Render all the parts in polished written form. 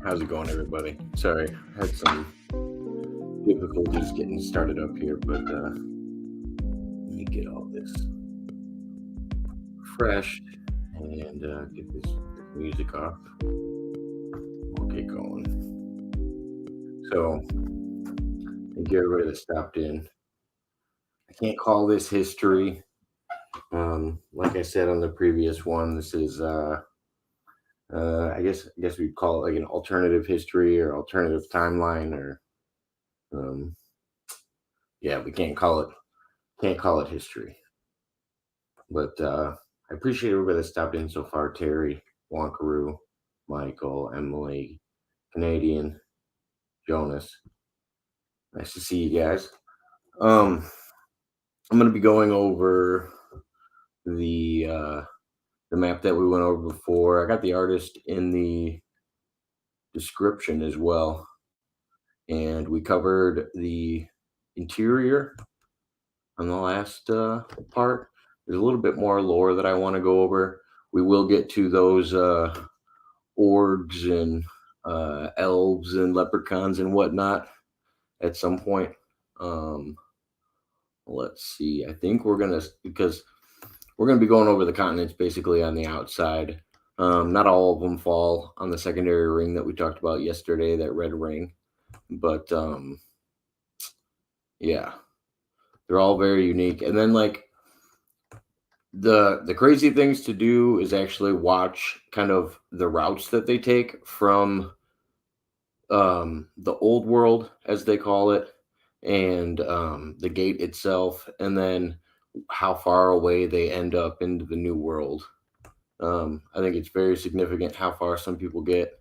How's it going, everybody? Sorry, I had some difficulties getting started up here, but let me get all this fresh and get this music off. We'll get going. So, thank you, everybody that stopped in. I can't call this history. Like I said on the previous one, this is I guess we'd call it like an alternative history or alternative timeline, or um, yeah, we can't call it history. But I appreciate everybody that stopped in so far. Terry, Wankaroo, Michael, Emily, Canadian, Jonas. Nice to see you guys. Um, I'm going to be going over the uh, the map that we went over before. I got the artist in the description as well, and we covered the interior on the last part. There's a little bit more lore that I want to go over. We will get to those orgs and elves and leprechauns and whatnot at some point. Um, let's see. I think because we're gonna be going over the continents basically on the outside. Not all of them fall on the secondary ring that we talked about yesterday, that red ring, but yeah, they're all very unique. And then like the crazy things to do is actually watch kind of the routes that they take from the old world, as they call it, and the gate itself, and then how far away they end up into the new world. I think it's very significant how far some people get,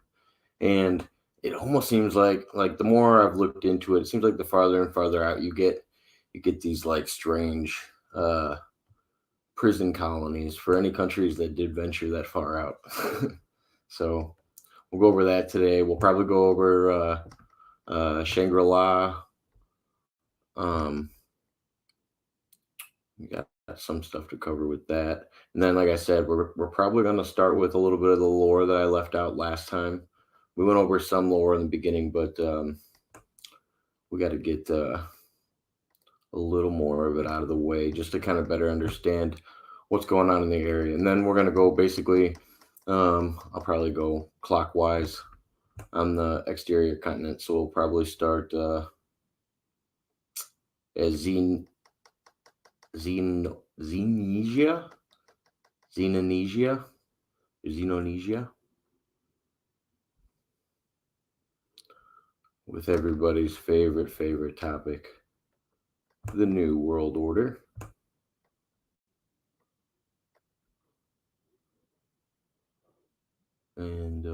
and it almost seems like the more I've looked into it, it seems like the farther and farther out you get these like strange prison colonies for any countries that did venture that far out. So we'll go over that today. We'll probably go over Shangri-La. Um, we got some stuff to cover with that, and then, like I said, we're probably going to start with a little bit of the lore that I left out last time. We went over some lore in the beginning, but we got to get a little more of it out of the way just to kind of better understand what's going on in the area, and then we're going to go basically. I'll probably go clockwise on the exterior continent, so we'll probably start as Xenonesia, Xenonesia, Xenonesia, with everybody's favorite topic, the New World Order. And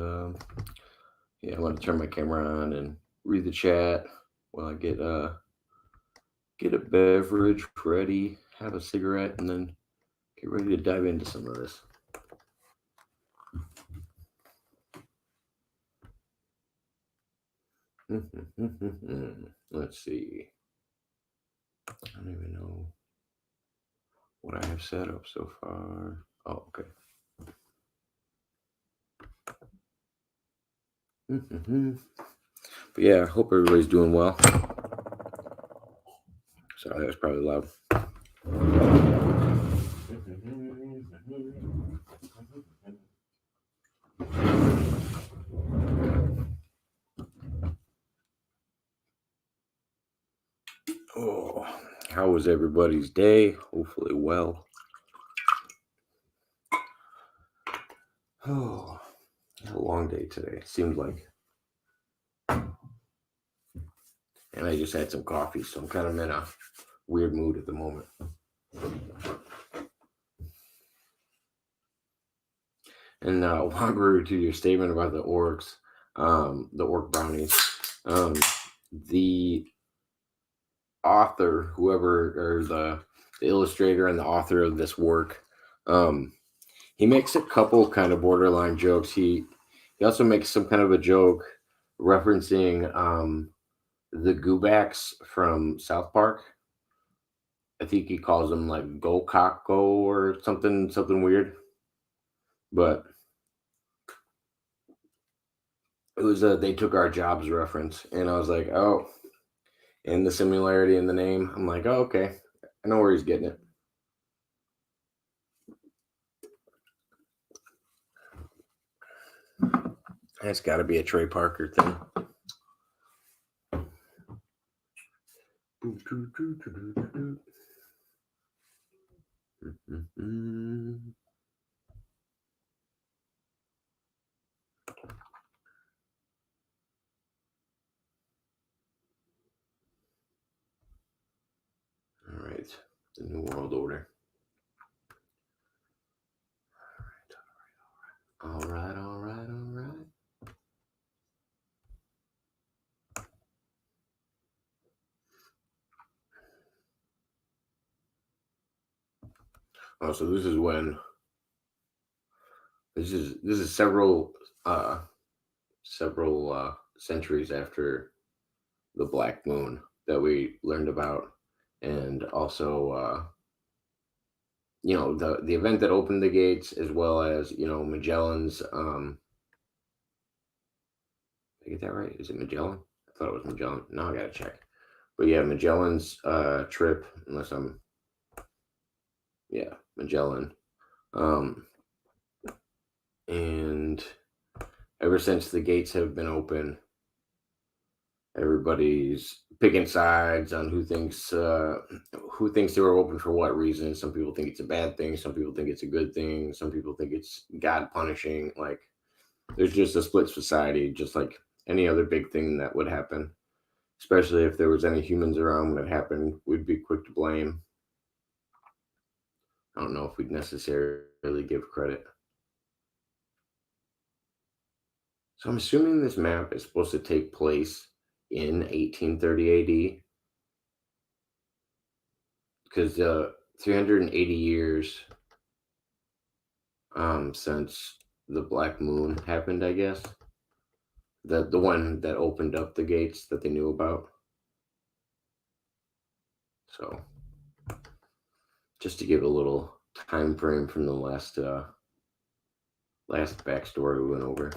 yeah, I'm gonna turn my camera on and read the chat while I get a beverage ready, have a cigarette, and then get ready to dive into some of this. Let's see. I don't even know what I have set up so far. Oh, okay. But yeah, I hope everybody's doing well. Sorry, that was probably loud. Oh, how was everybody's day? Hopefully well. Oh, a long day today, seems like. And I just had some coffee, so I'm kind of in a weird mood at the moment. And Wangaroo, to your statement about the orcs, the orc brownies, the author, whoever, or the illustrator and the author of this work, he makes a couple kind of borderline jokes. He also makes some kind of a joke referencing the Goobacks from South Park. I think he calls them like Go Cocko or something weird. But It was a they took our jobs reference, and I was like, oh, and the similarity in the name. I'm like, oh, okay, I know where he's getting it. That's got to be a Trey Parker thing. All right, the New World Order. All right, all right, all right. Oh, so this is when this is several centuries after the Black Moon that we learned about, and also the event that opened the gates, as well as Magellan's. Did I get that right? Is it Magellan? I thought it was Magellan. No, I gotta check. But yeah, Magellan's trip, unless I'm yeah, Magellan. And ever since the gates have been open, everybody's picking sides on who thinks they were open for what reason. Some people think it's a bad thing. Some people think it's a good thing. Some people think it's God punishing. Like there's just a split society, just like any other big thing that would happen. Especially if there was any humans around when it happened, we'd be quick to blame. I don't know if we'd necessarily give credit. So I'm assuming this map is supposed to take place in 1830 AD because 380 years since the Black Moon happened, I guess. The one that opened up the gates that they knew about. So just to give a little time frame from the last backstory we went over.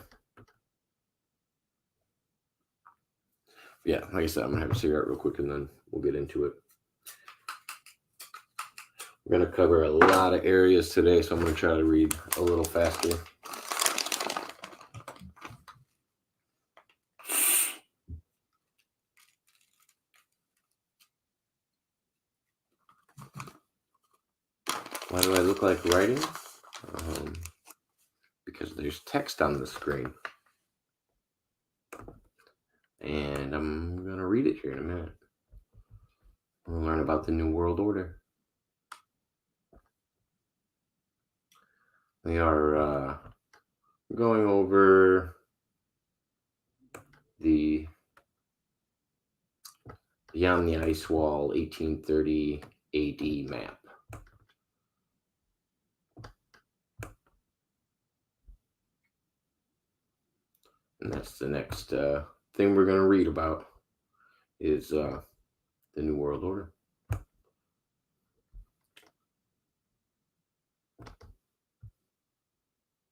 Yeah, like I said, I'm gonna have a cigarette real quick and then we'll get into it. We're gonna cover a lot of areas today, so I'm gonna try to read a little faster. Why do I look like writing? Because there's text on the screen. And I'm going to read it here in a minute. We'll learn about the New World Order. We are going over the Beyond the Ice Wall 1830 AD map. And that's the next thing we're going to read about is the New World Order.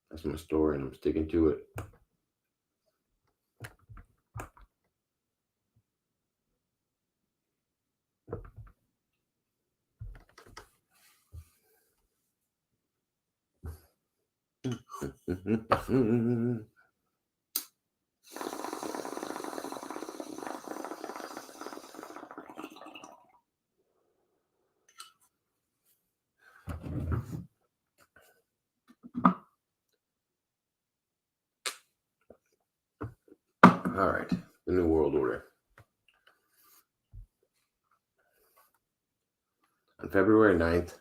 That's my story, and I'm sticking to it. All right, the New World Order. On February 9th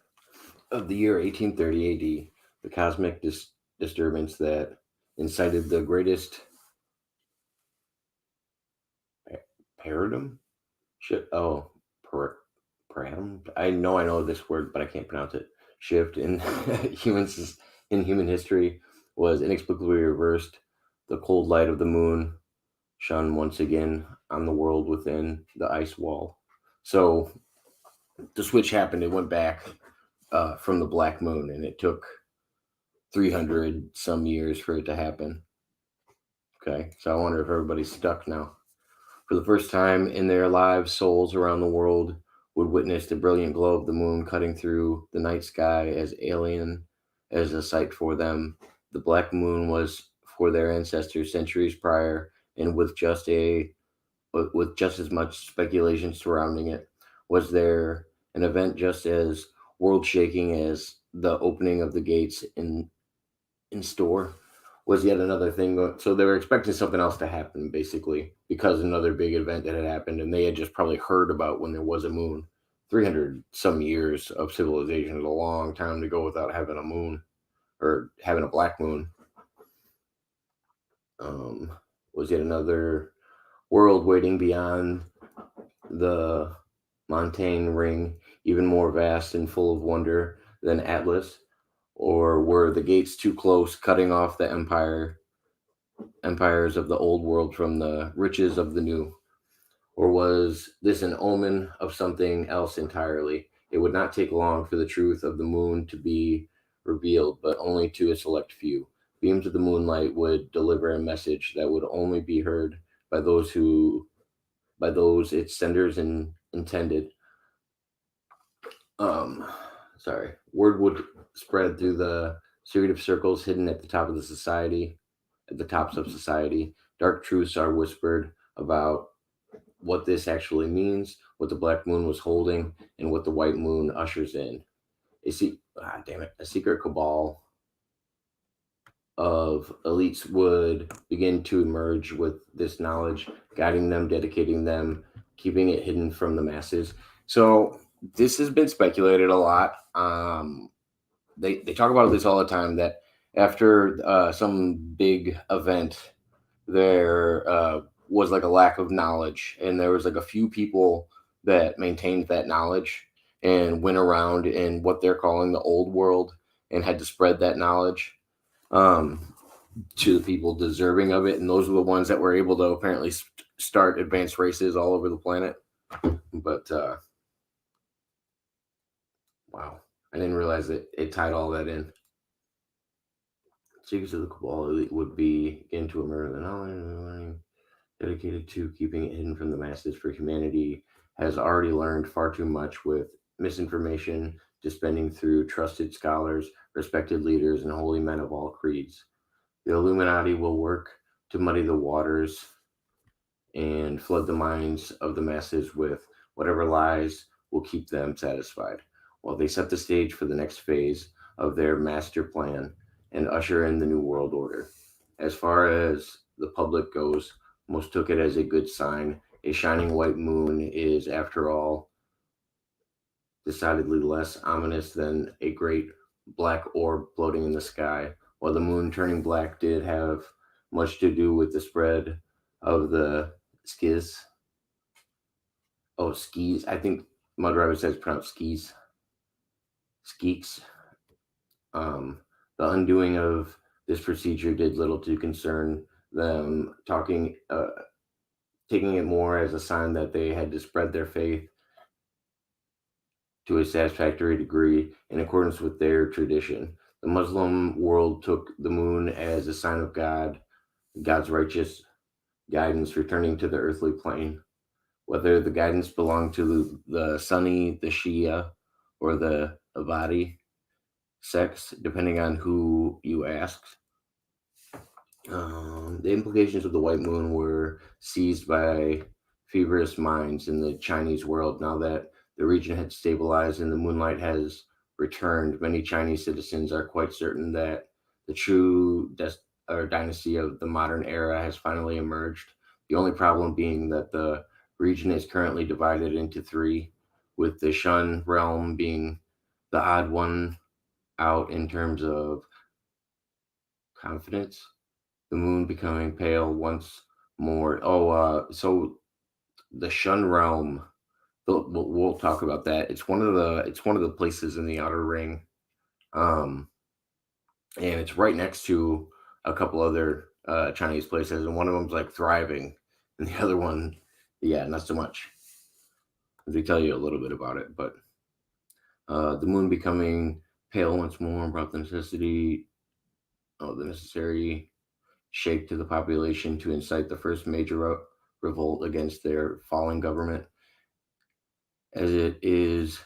of the year 1830 AD, the cosmic disturbance that incited the greatest paradigm paradigm. I know this word, but I can't pronounce it. Shift in human history was inexplicably reversed. The cold light of the moon shone once again on the world within the ice wall. So the switch happened. It went back from the Black Moon, and it took 300 some years for it to happen. Okay, so I wonder if everybody's stuck now. For the first time in their lives, souls around the world would witness the brilliant glow of the moon cutting through the night sky as alien as a sight for them. The black moon was for their ancestors centuries prior, and with just as much speculation surrounding it. Was there an event just as world shaking as the opening of the gates in store? Was yet another thing. So they were expecting something else to happen, basically, because another big event that had happened, and they had just probably heard about when there was a moon. 300 some years of civilization is a long time to go without having a moon or having a black moon. Um, was yet another world waiting beyond the Montaigne ring, even more vast and full of wonder than Atlas? Or were the gates too close, cutting off the empires of the old world from the riches of the new? Or was this an omen of something else entirely? It would not take long for the truth of the moon to be revealed, but only to a select few. Beams of the moonlight would deliver a message that would only be heard by those its senders intended. Um, sorry. Word would spread through the circuit of circles hidden at the tops of society. Dark truths are whispered about what this actually means, what the black moon was holding, and what the white moon ushers in. A secret cabal of elites would begin to emerge with this knowledge, guiding them, dedicating them, keeping it hidden from the masses. So this has been speculated a lot. They talk about this all the time that after some big event, there was like a lack of knowledge, and there was like a few people that maintained that knowledge and went around in what they're calling the old world and had to spread that knowledge um, to the people deserving of it, and those were the ones that were able to apparently start advanced races all over the planet. But wow, I didn't realize that it tied all that in. Secrets of the Cabal Elite would be into a murder the knowledge dedicated to keeping it hidden from the masses, for humanity has already learned far too much with misinformation dispensing through trusted scholars, respected leaders, and holy men of all creeds. The Illuminati will work to muddy the waters and flood the minds of the masses with whatever lies will keep them satisfied, while they set the stage for the next phase of their master plan and usher in the New World Order. As far as the public goes, most took it as a good sign. A shining white moon is, after all, decidedly less ominous than a great black orb floating in the sky, while the moon turning black did have much to do with the spread of the skiz. Oh, skis. I think my driver says pronounced skis. Skeeks. The undoing of this procedure did little to concern them, taking it more as a sign that they had to spread their faith to a satisfactory degree in accordance with their tradition. The Muslim world took the moon as a sign of God's righteous guidance returning to the earthly plane. Whether the guidance belonged to the Sunni, the Shia, or the Abadi sects, depending on who you asked. The implications of the white moon were seized by feverish minds in the Chinese world. Now that the region had stabilized and the moonlight has returned, many Chinese citizens are quite certain that the true dynasty of the modern era has finally emerged. The only problem being that the region is currently divided into three, with the Shun realm being the odd one out in terms of confidence, the moon becoming pale once more. So the Shun realm. We'll talk about that. It's one of the places in the Outer Ring, um, and it's right next to a couple other Chinese places, and one of them's like thriving, and the other one, yeah, not so much. They tell you a little bit about it, but the moon becoming pale once more brought the necessary shake to the population to incite the first major revolt against their falling government, as it is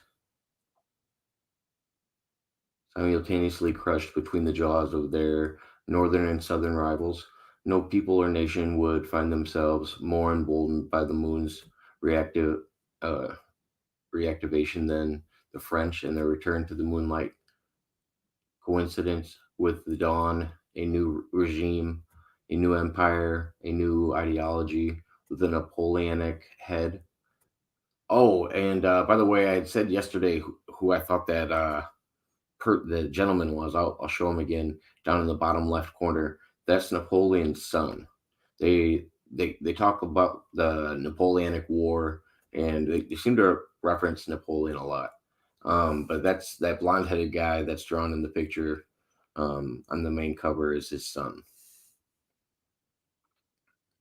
simultaneously crushed between the jaws of their northern and southern rivals. No people or nation would find themselves more emboldened by the moon's reactive uh, reactivation than the French and their return to the moonlight. Coincidence with the dawn, a new regime, a new empire, a new ideology with a Napoleonic head. Oh, and by the way, I had said yesterday who I thought that the gentleman was. I'll show him again down in the bottom left corner. That's Napoleon's son. They talk about the Napoleonic War, and they seem to reference Napoleon a lot. But that's that blonde-headed guy that's drawn in the picture on the main cover is his son.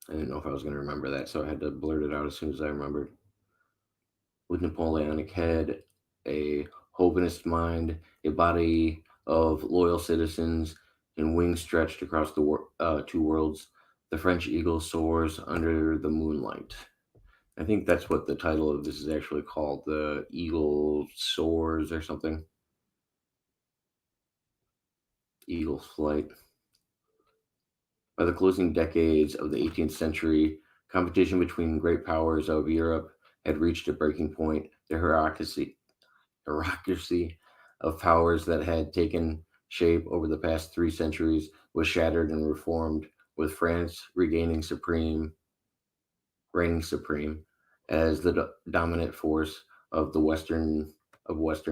I didn't know if I was going to remember that, so I had to blurt it out as soon as I remembered. With Napoleonic head, a Hovinist mind, a body of loyal citizens, and wings stretched across the two worlds, the French eagle soars under the moonlight. I think that's what the title of this is actually called. The Eagle Soars or something. Eagle's Flight. By the closing decades of the 18th century, competition between great powers of Europe had reached a breaking point. The hierarchy of powers that had taken shape over the past 3 centuries was shattered and reformed, with France reigning supreme as the dominant force of the Western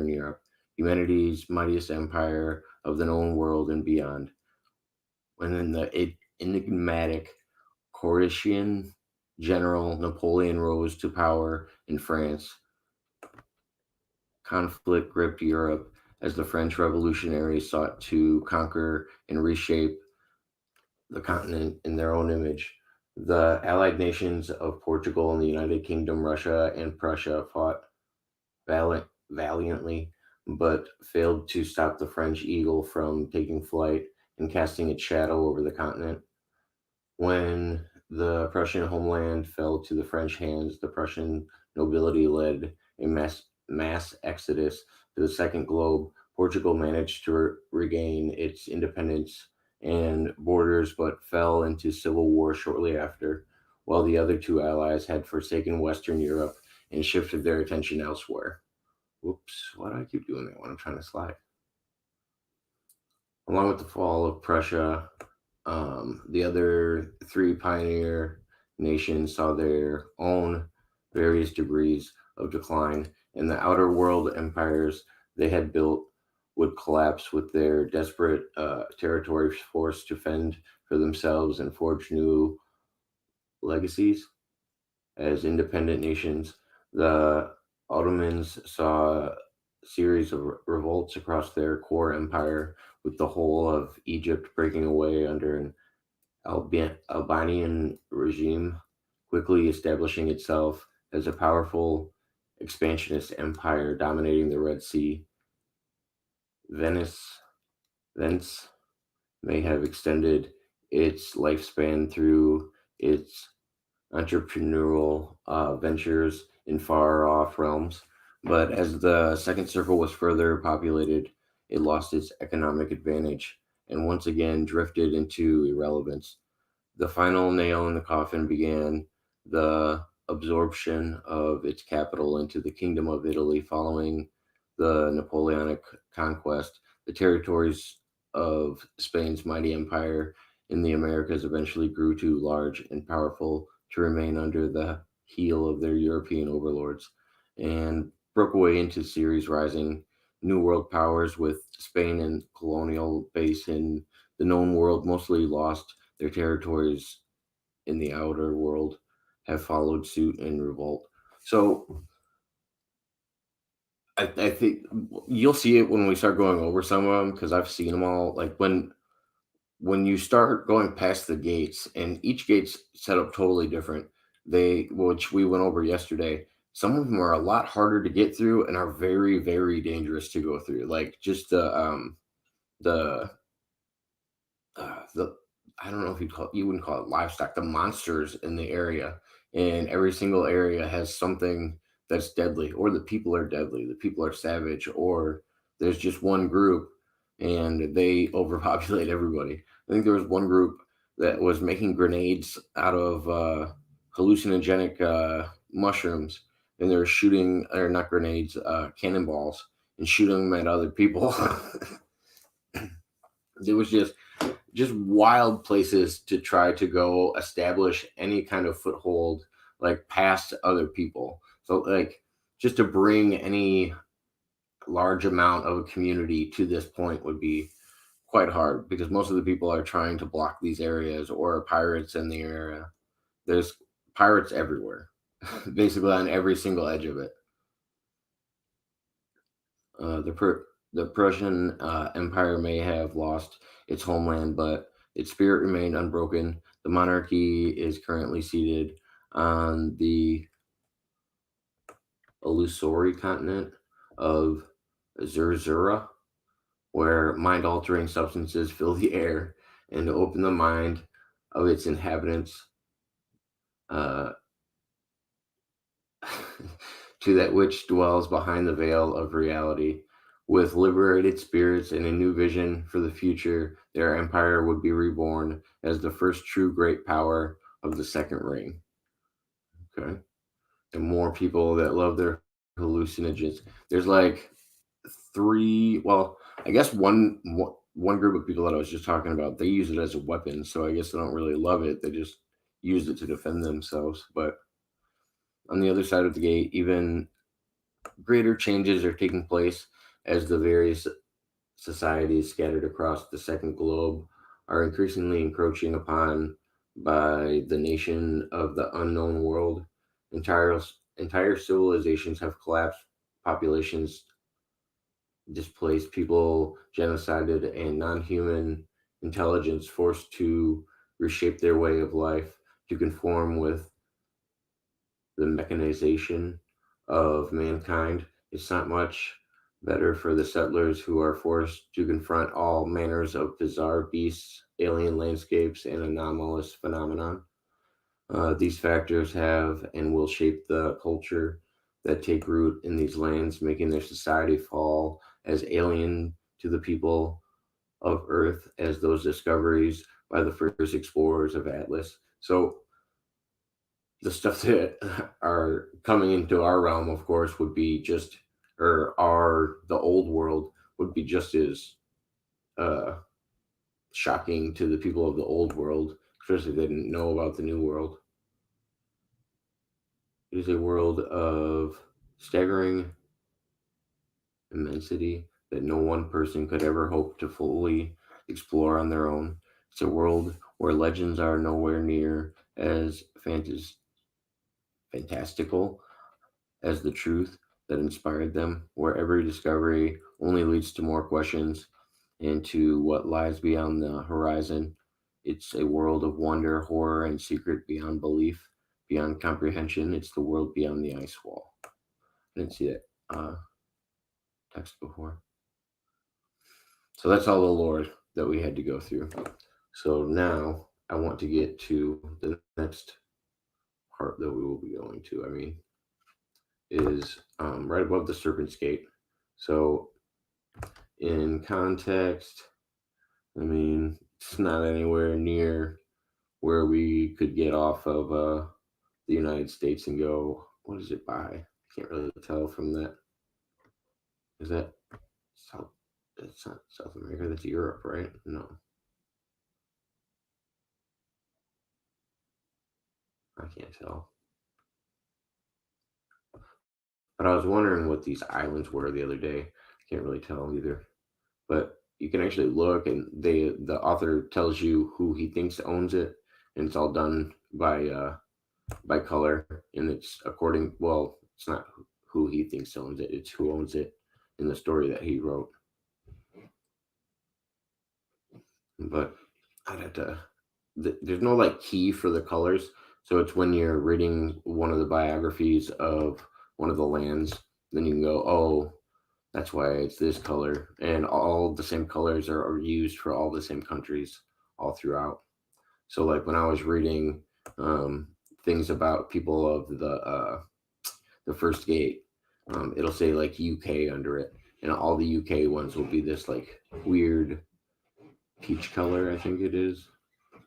Europe, humanity's mightiest empire of the known world and beyond. When then the enigmatic Croatian general Napoleon rose to power in France, conflict gripped Europe as the French revolutionaries sought to conquer and reshape the continent in their own image. The allied nations of Portugal and the United Kingdom, Russia, and Prussia fought valiantly, but failed to stop the French eagle from taking flight and casting its shadow over the continent. When the Prussian homeland fell to the French hands, the Prussian nobility led a mass exodus to the second globe. Portugal managed to regain its independence and borders, but fell into civil war shortly after, while the other two allies had forsaken Western Europe and shifted their attention elsewhere. Whoops, why do I keep doing that when I'm trying to slide? Along with the fall of Prussia, the other three pioneer nations saw their own various degrees of decline, and the outer world empires they had built would collapse with their desperate territories forced to fend for themselves and forge new legacies as independent nations. The Ottomans saw a series of revolts across their core empire, with the whole of Egypt breaking away under an Albanian regime, quickly establishing itself as a powerful expansionist empire dominating the Red Sea. Venice, thence, may have extended its lifespan through its entrepreneurial ventures in far off realms. But as the second circle was further populated, it lost its economic advantage and once again drifted into irrelevance. The final nail in the coffin began the absorption of its capital into the Kingdom of Italy following the Napoleonic conquest. The territories of Spain's mighty empire in the Americas eventually grew too large and powerful to remain under the heel of their European overlords and broke away into series rising new world powers, with Spain and colonial base in the known world mostly lost. Their territories in the outer world have followed suit in revolt. So I think you'll see it when we start going over some of them, because I've seen them all. Like when you start going past the gates, and each gate's set up totally different. Which we went over yesterday. Some of them are a lot harder to get through and are very, very dangerous to go through. Like just the I don't know if you wouldn't call it livestock, the monsters in the area. And every single area has something that's deadly, or the people are deadly, the people are savage, or there's just one group and they overpopulate everybody. I think there was one group that was making grenades out of hallucinogenic mushrooms, and they were shooting, or not grenades, cannonballs, and shooting them at other people. It was just wild places to try to go establish any kind of foothold, like past other people. So like just to bring any large amount of a community to this point would be quite hard, because most of the people are trying to block these areas, or pirates in the area. There's pirates everywhere, basically on every single edge of it. The Prussian Empire may have lost its homeland, but its spirit remained unbroken. The monarchy is currently seated on the illusory continent of Zerzura, where mind altering substances fill the air, and to open the mind of its inhabitants uh, to that which dwells behind the veil of reality. With liberated spirits and a new vision for the future, their empire would be reborn as the first true great power of the second ring. Okay. And more people that love their hallucinogens. There's like three, well, I guess one group of people that I was just talking about, they use it as a weapon. So I guess they don't really love it. They just use it to defend themselves. But on the other side of the gate, even greater changes are taking place as the various societies scattered across the second globe are increasingly encroaching upon by the nation of the unknown world. Entire entire civilizations have collapsed, populations displaced, people genocided, and non-human intelligence forced to reshape their way of life to conform with the mechanization of mankind. It's not much better for the settlers, who are forced to confront all manners of bizarre beasts, alien landscapes, and anomalous phenomenon. These factors have and will shape the culture that take root in these lands, making their society fall as alien to the people of Earth as those discoveries by the first explorers of Atlas. So the stuff that are coming into our realm, of course, would be just, or our the old world would be just as uh, shocking to the people of the old world, especially if they didn't know about the new world. It is a world of staggering immensity that no one person could ever hope to fully explore on their own. It's a world where legends are nowhere near as fantastical as the truth that inspired them, where every discovery only leads to more questions and to what lies beyond the horizon. It's a world of wonder, horror, and secret beyond belief, beyond comprehension. It's the world beyond the ice wall. I didn't see that text before. So that's all the lore that we had to go through. So now I want to get to the next part that we will be going to. I mean, is right above the Serpent's Gate. So in context, I mean, it's not anywhere near where we could get off of the United States and go, what is it by? I can't really tell from that. Is that South? It's not South America. That's Europe, right? No, I can't tell. But I was wondering what these islands were the other day. Can't really tell either. But you can actually look, and the author tells you who he thinks owns it, and it's all done by color, and it's according, well, it's not who he thinks owns it, it's who owns it in the story that he wrote. But I'd have to, there's no like key for the colors, so it's when you're reading one of the biographies of one of the lands, then you can go, oh, that's why it's this color, and all the same colors are used for all the same countries all throughout. So like when I was reading things about people of the first gate, it'll say like UK under it, and all the UK ones will be this like weird peach color, I think it is.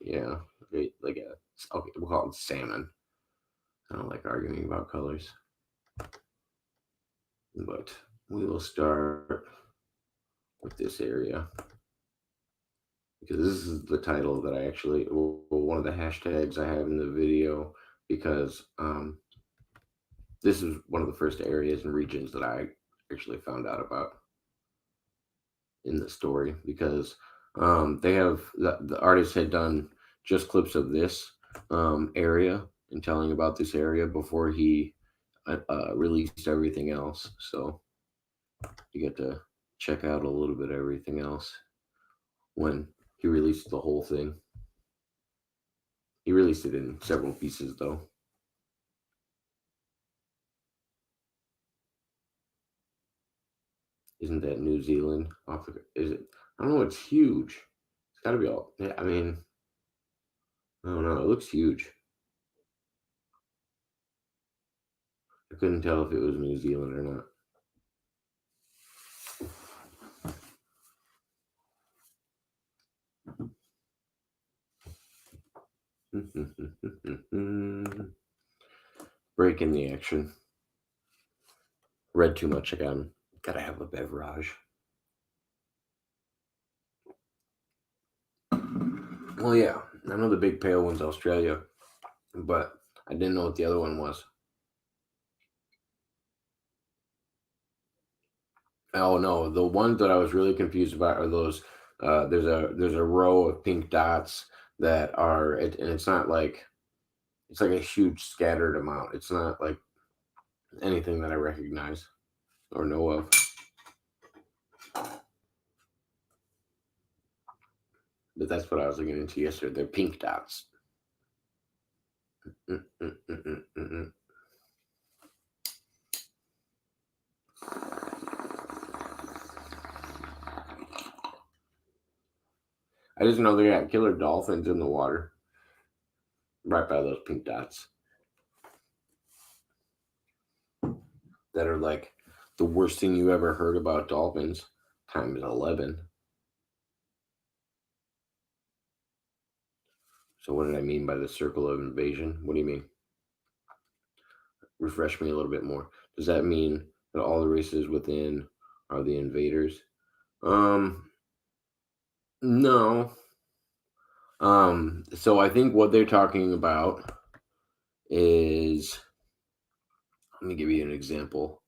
Yeah, like a, okay, we'll call it salmon. I don't like arguing about colors, but we will start with this area because this is the title that I actually, well, one of the hashtags I have in the video, because this is one of the first areas and regions that I actually found out about in the story, because they have the artist had done just clips of this area and telling about this area before he released everything else. So you get to check out a little bit of everything else when he released the whole thing. He released it in several pieces, though. Isn't that New Zealand? Off the, is it? I don't know. It's huge. It's got to be all. Yeah, I mean, I don't know. It looks huge. I couldn't tell if it was New Zealand or not. Breaking the action. Read too much again. Gotta have a beverage. Well, yeah, I know the big pale one's Australia, but I didn't know what the other one was. Oh no, the ones that I was really confused about are those. There's a row of pink dots that are, and it's not like, it's like a huge scattered amount. It's not like anything that I recognize or know of. But that's what I was looking into yesterday. They're pink dots. Mm-mm-mm-mm-mm. I just know they got killer dolphins in the water, right by those pink dots, that are like the worst thing you ever heard about dolphins times 11. So what did I mean by the circle of invasion? What do you mean? Refresh me a little bit more. Does that mean that all the races within are the invaders? No. So I think what they're talking about is, let me give you an example.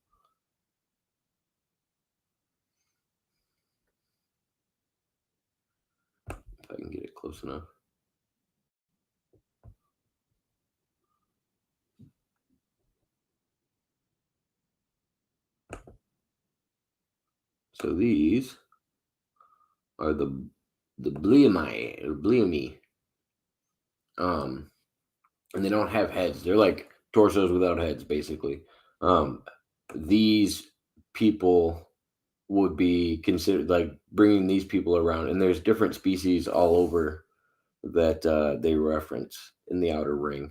If I can get it close enough. So these are the bleami. And they don't have heads. They're like torsos without heads, basically. Um, these people would be considered like bringing these people around, and there's different species all over that they reference in the Outer Ring.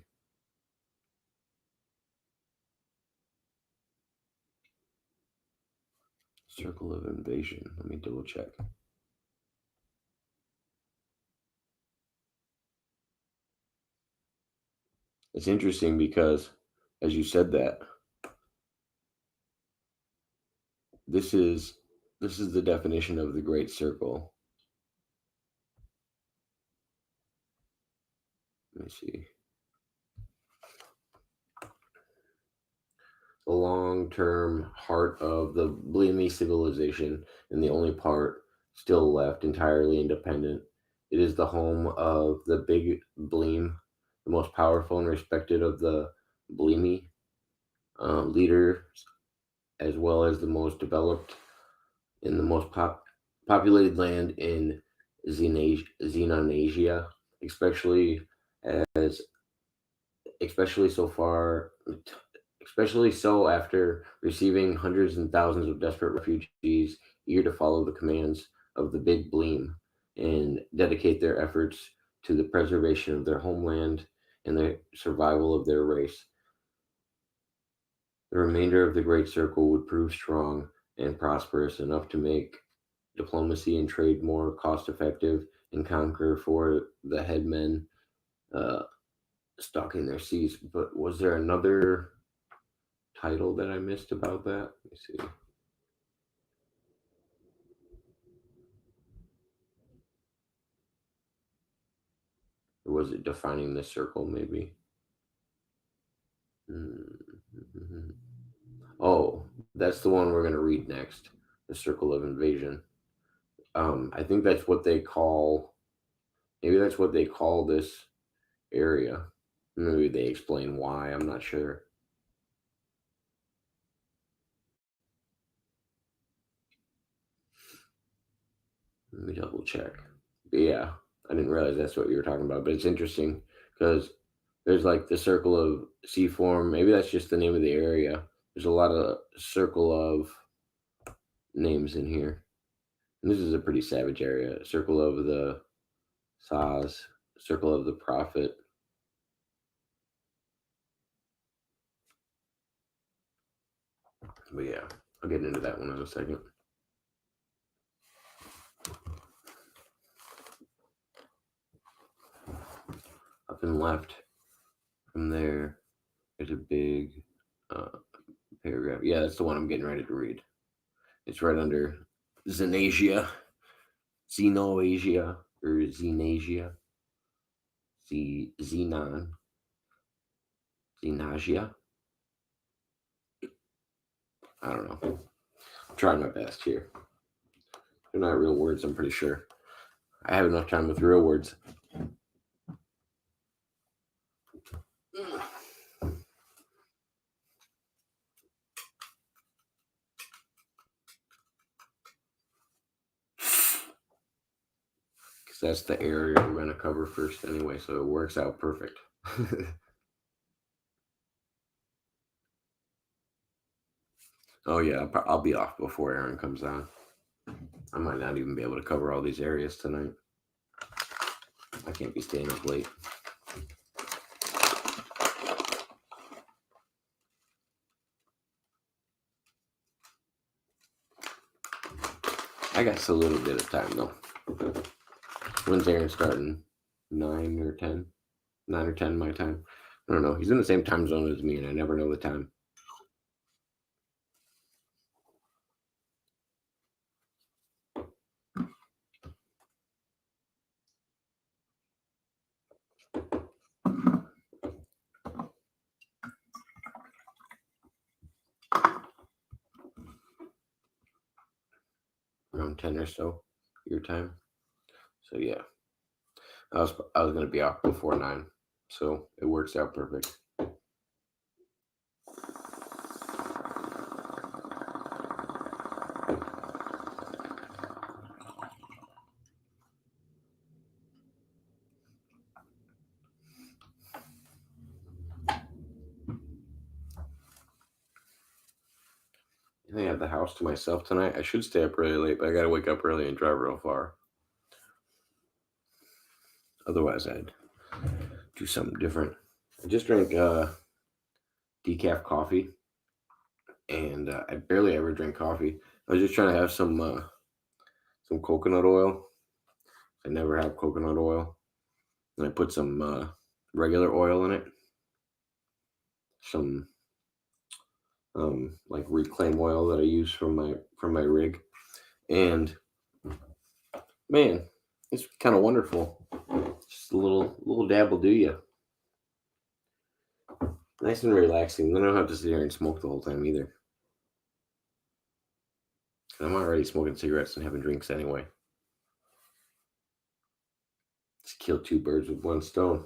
Circle of invasion. Let me double check. It's interesting because, as you said that, this is the definition of the Great Circle. Let me see. The long-term heart of the Blimi civilization, and the only part still left entirely independent. It is the home of the Big Bleem, the most powerful and respected of the Blimi leaders, as well as the most developed in the most populated land in Xenonesia, especially as especially so far, especially so after receiving hundreds and thousands of desperate refugees eager to follow the commands of the Big Bleem and dedicate their efforts to the preservation of their homeland and the survival of their race. The remainder of the Great Circle would prove strong and prosperous enough to make diplomacy and trade more cost effective and conquer for the headmen uh, stalking their seas. But was there another title that I missed about that? Let me see. Or was it defining the circle, maybe? Mm-hmm. Oh, that's the one we're going to read next. The Circle of Invasion. I think that's what they call, maybe that's what they call this area. Maybe they explain why. I'm not sure. Let me double check. But yeah, I didn't realize that's what you were talking about. But it's interesting because there's like the Circle of Seaform. Maybe that's just the name of the area. There's a lot of Circle of names in here. And this is a pretty savage area. Circle of the Saz, Circle of the Prophet. But yeah, I'll get into that one in a second. Up and left from there, there's a big uh, paragraph. Yeah, that's the one I'm getting ready to read. It's right under Xenasia, Xenoasia, or Xenasia, Xenon, Xenasia. I don't know. I'm trying my best here. They're not real words, I'm pretty sure. I have enough time with real words. Because that's the area we're going to cover first anyway, so it works out perfect. Oh yeah, I'll be off before Aaron comes on. I might not even be able to cover all these areas tonight. I can't be staying up late. I got a little bit of time though. When's Aaron starting? 9 or 10? 9 or 10 my time. I don't know. He's in the same time zone as me and I never know the time. Around 10 or so your time. So yeah. I was gonna be off before 9. So it works out perfect. I have the house to myself tonight. I should stay up really late, but I gotta wake up early and drive real far. Otherwise, I'd do something different. I just drank decaf coffee, and I barely ever drink coffee. I was just trying to have some coconut oil. I never have coconut oil, and I put some regular oil in it. Some like reclaim oil that I use from my rig, and man, it's kind of wonderful. Just a little dab will do you. Nice and relaxing. Then I don't have to sit here and smoke the whole time either. I'm already smoking cigarettes and having drinks anyway. Just kill 2 birds with 1 stone.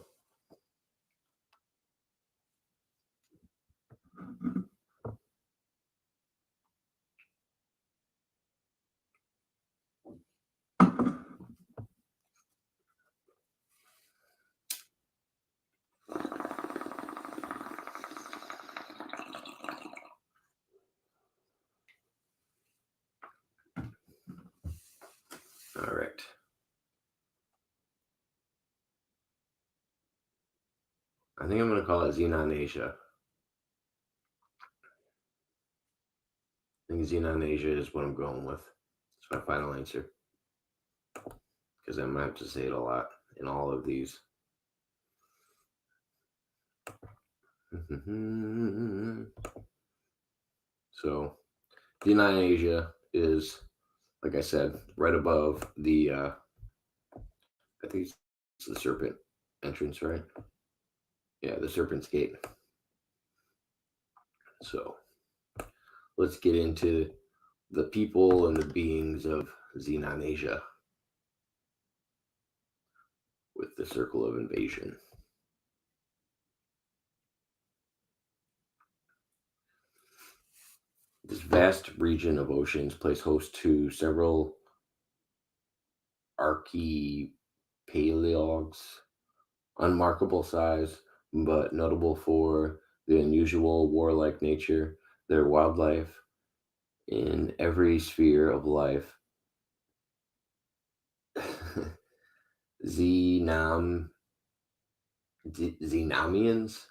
All right. I think I'm going to call it Xenon Asia. I think Xenon Asia is what I'm going with. It's my final answer. Because I'm going to have to say it a lot in all of these. So, Xenon Asia is, like I said, right above the, I think it's the Serpent entrance, right? Yeah, the Serpent's Gate. So, let's get into the people and the beings of Xenon Asia with the Circle of Invasion. This vast region of oceans plays host to several archipelagoes, unmarkable size, but notable for the unusual warlike nature, their wildlife in every sphere of life. Xenam, Xenamians,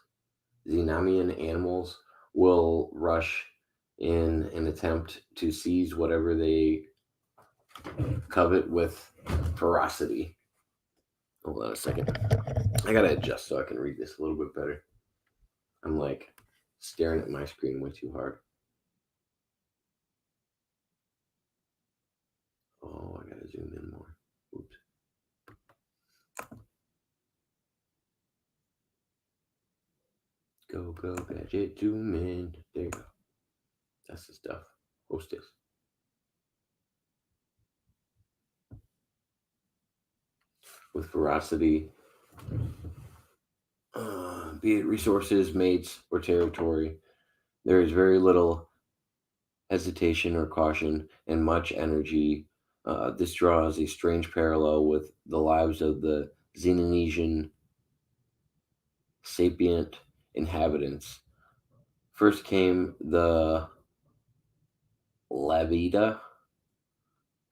Xenamian animals will rush in an attempt to seize whatever they covet with ferocity. Hold on a second. I gotta adjust so I can read this a little bit better. I'm like staring at my screen way too hard. Oh, I gotta zoom in more. Oops. Go, gadget, zoom in. There you go. That's the stuff. Hostess. With ferocity, be it resources, mates, or territory, there is very little hesitation or caution and much energy. This draws a strange parallel with the lives of the Xenonesian sapient inhabitants. First came the Lavida,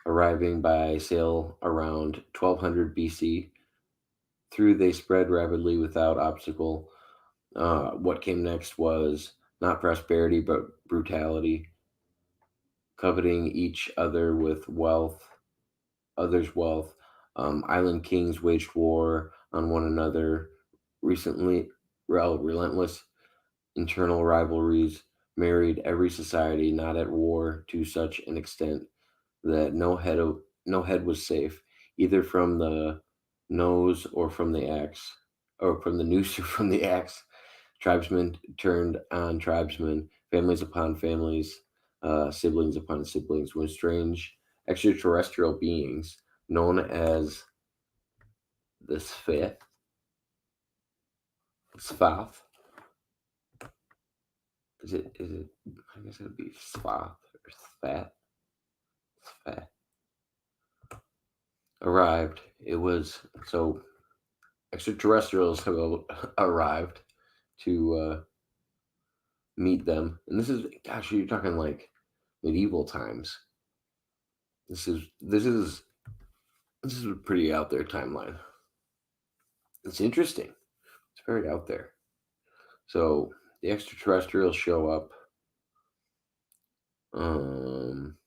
arriving by sail around 1200 BC. Through they spread rapidly without obstacle. What came next was not prosperity but brutality, coveting each other with others' wealth. Island kings waged war on one another. Recently, relentless internal rivalries married every society not at war to such an extent that no head was safe, either from the nose or from the axe, or from the noose or from the axe. Tribesmen turned on tribesmen, families upon families, siblings upon siblings, when strange extraterrestrial beings known as the Svath. Is it? I guess it'd be Svath or Svat. Arrived. It was so extraterrestrials have arrived to meet them, and this is, gosh, you're talking like medieval times. This is a pretty out there timeline. It's interesting. It's very out there. So the extraterrestrials show up. Um,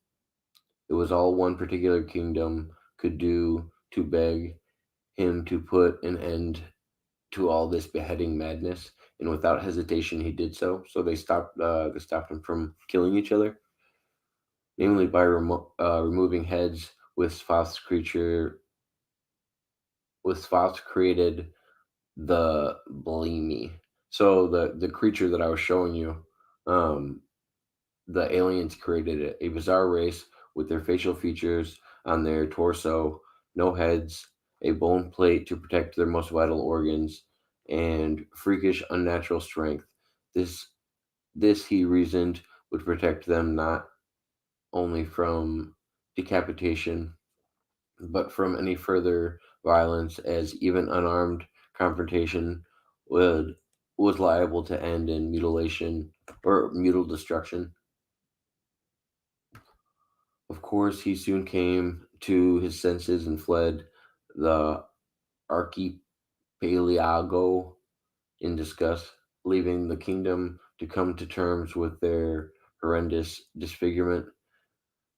it was all one particular kingdom could do to beg him to put an end to all this beheading madness, and without hesitation he did so. So they stopped. They stopped him from killing each other, namely by removing heads with Svath's creature. With Svath created the Blemi. So the creature that I was showing you, um, the aliens created a bizarre race with their facial features on their torso, no heads, a bone plate to protect their most vital organs, and freakish unnatural strength. This this he reasoned would protect them not only from decapitation, but from any further violence, as even unarmed confrontation would was liable to end in mutilation or mutual destruction. Of course, he soon came to his senses and fled the archipelago in disgust, leaving the kingdom to come to terms with their horrendous disfigurement.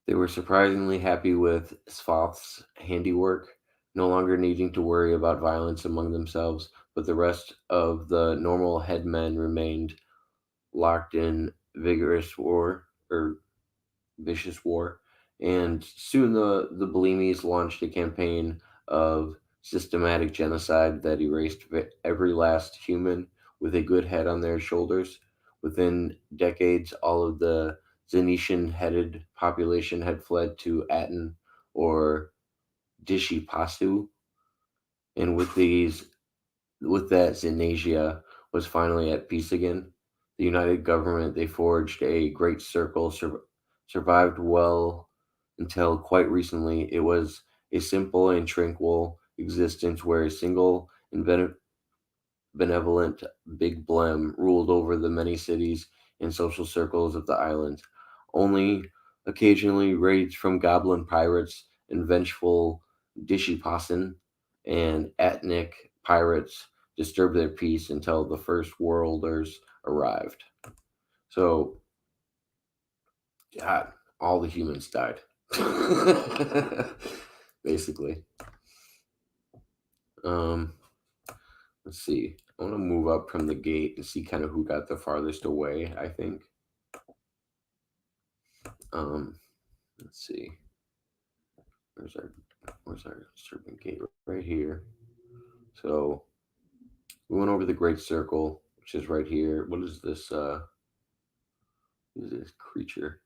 They were surprisingly happy with Svath's handiwork, no longer needing to worry about violence among themselves, but the rest of the normal headmen remained locked in vicious war, and soon the Belimes launched a campaign of systematic genocide that erased every last human with a good head on their shoulders. Within decades, all of the Zenetian-headed population had fled to Aten or Dishipasu, and with that, Zenasia was finally at peace again. The united government they forged a great circle survived well until quite recently. It was a simple and tranquil existence where a single and benevolent Big Blem ruled over the many cities and social circles of the island. Only occasionally raids from goblin pirates and vengeful Dishipasan and ethnic pirates disturbed their peace until the first worlders arrived. So, God, all the humans died. Basically. Um, let's see. I want to move up from the gate and see kind of who got the farthest away, I think. Um, let's see. Where's our where's our serpent gate? Right here. So we went over the great circle, which is right here. What is this creature?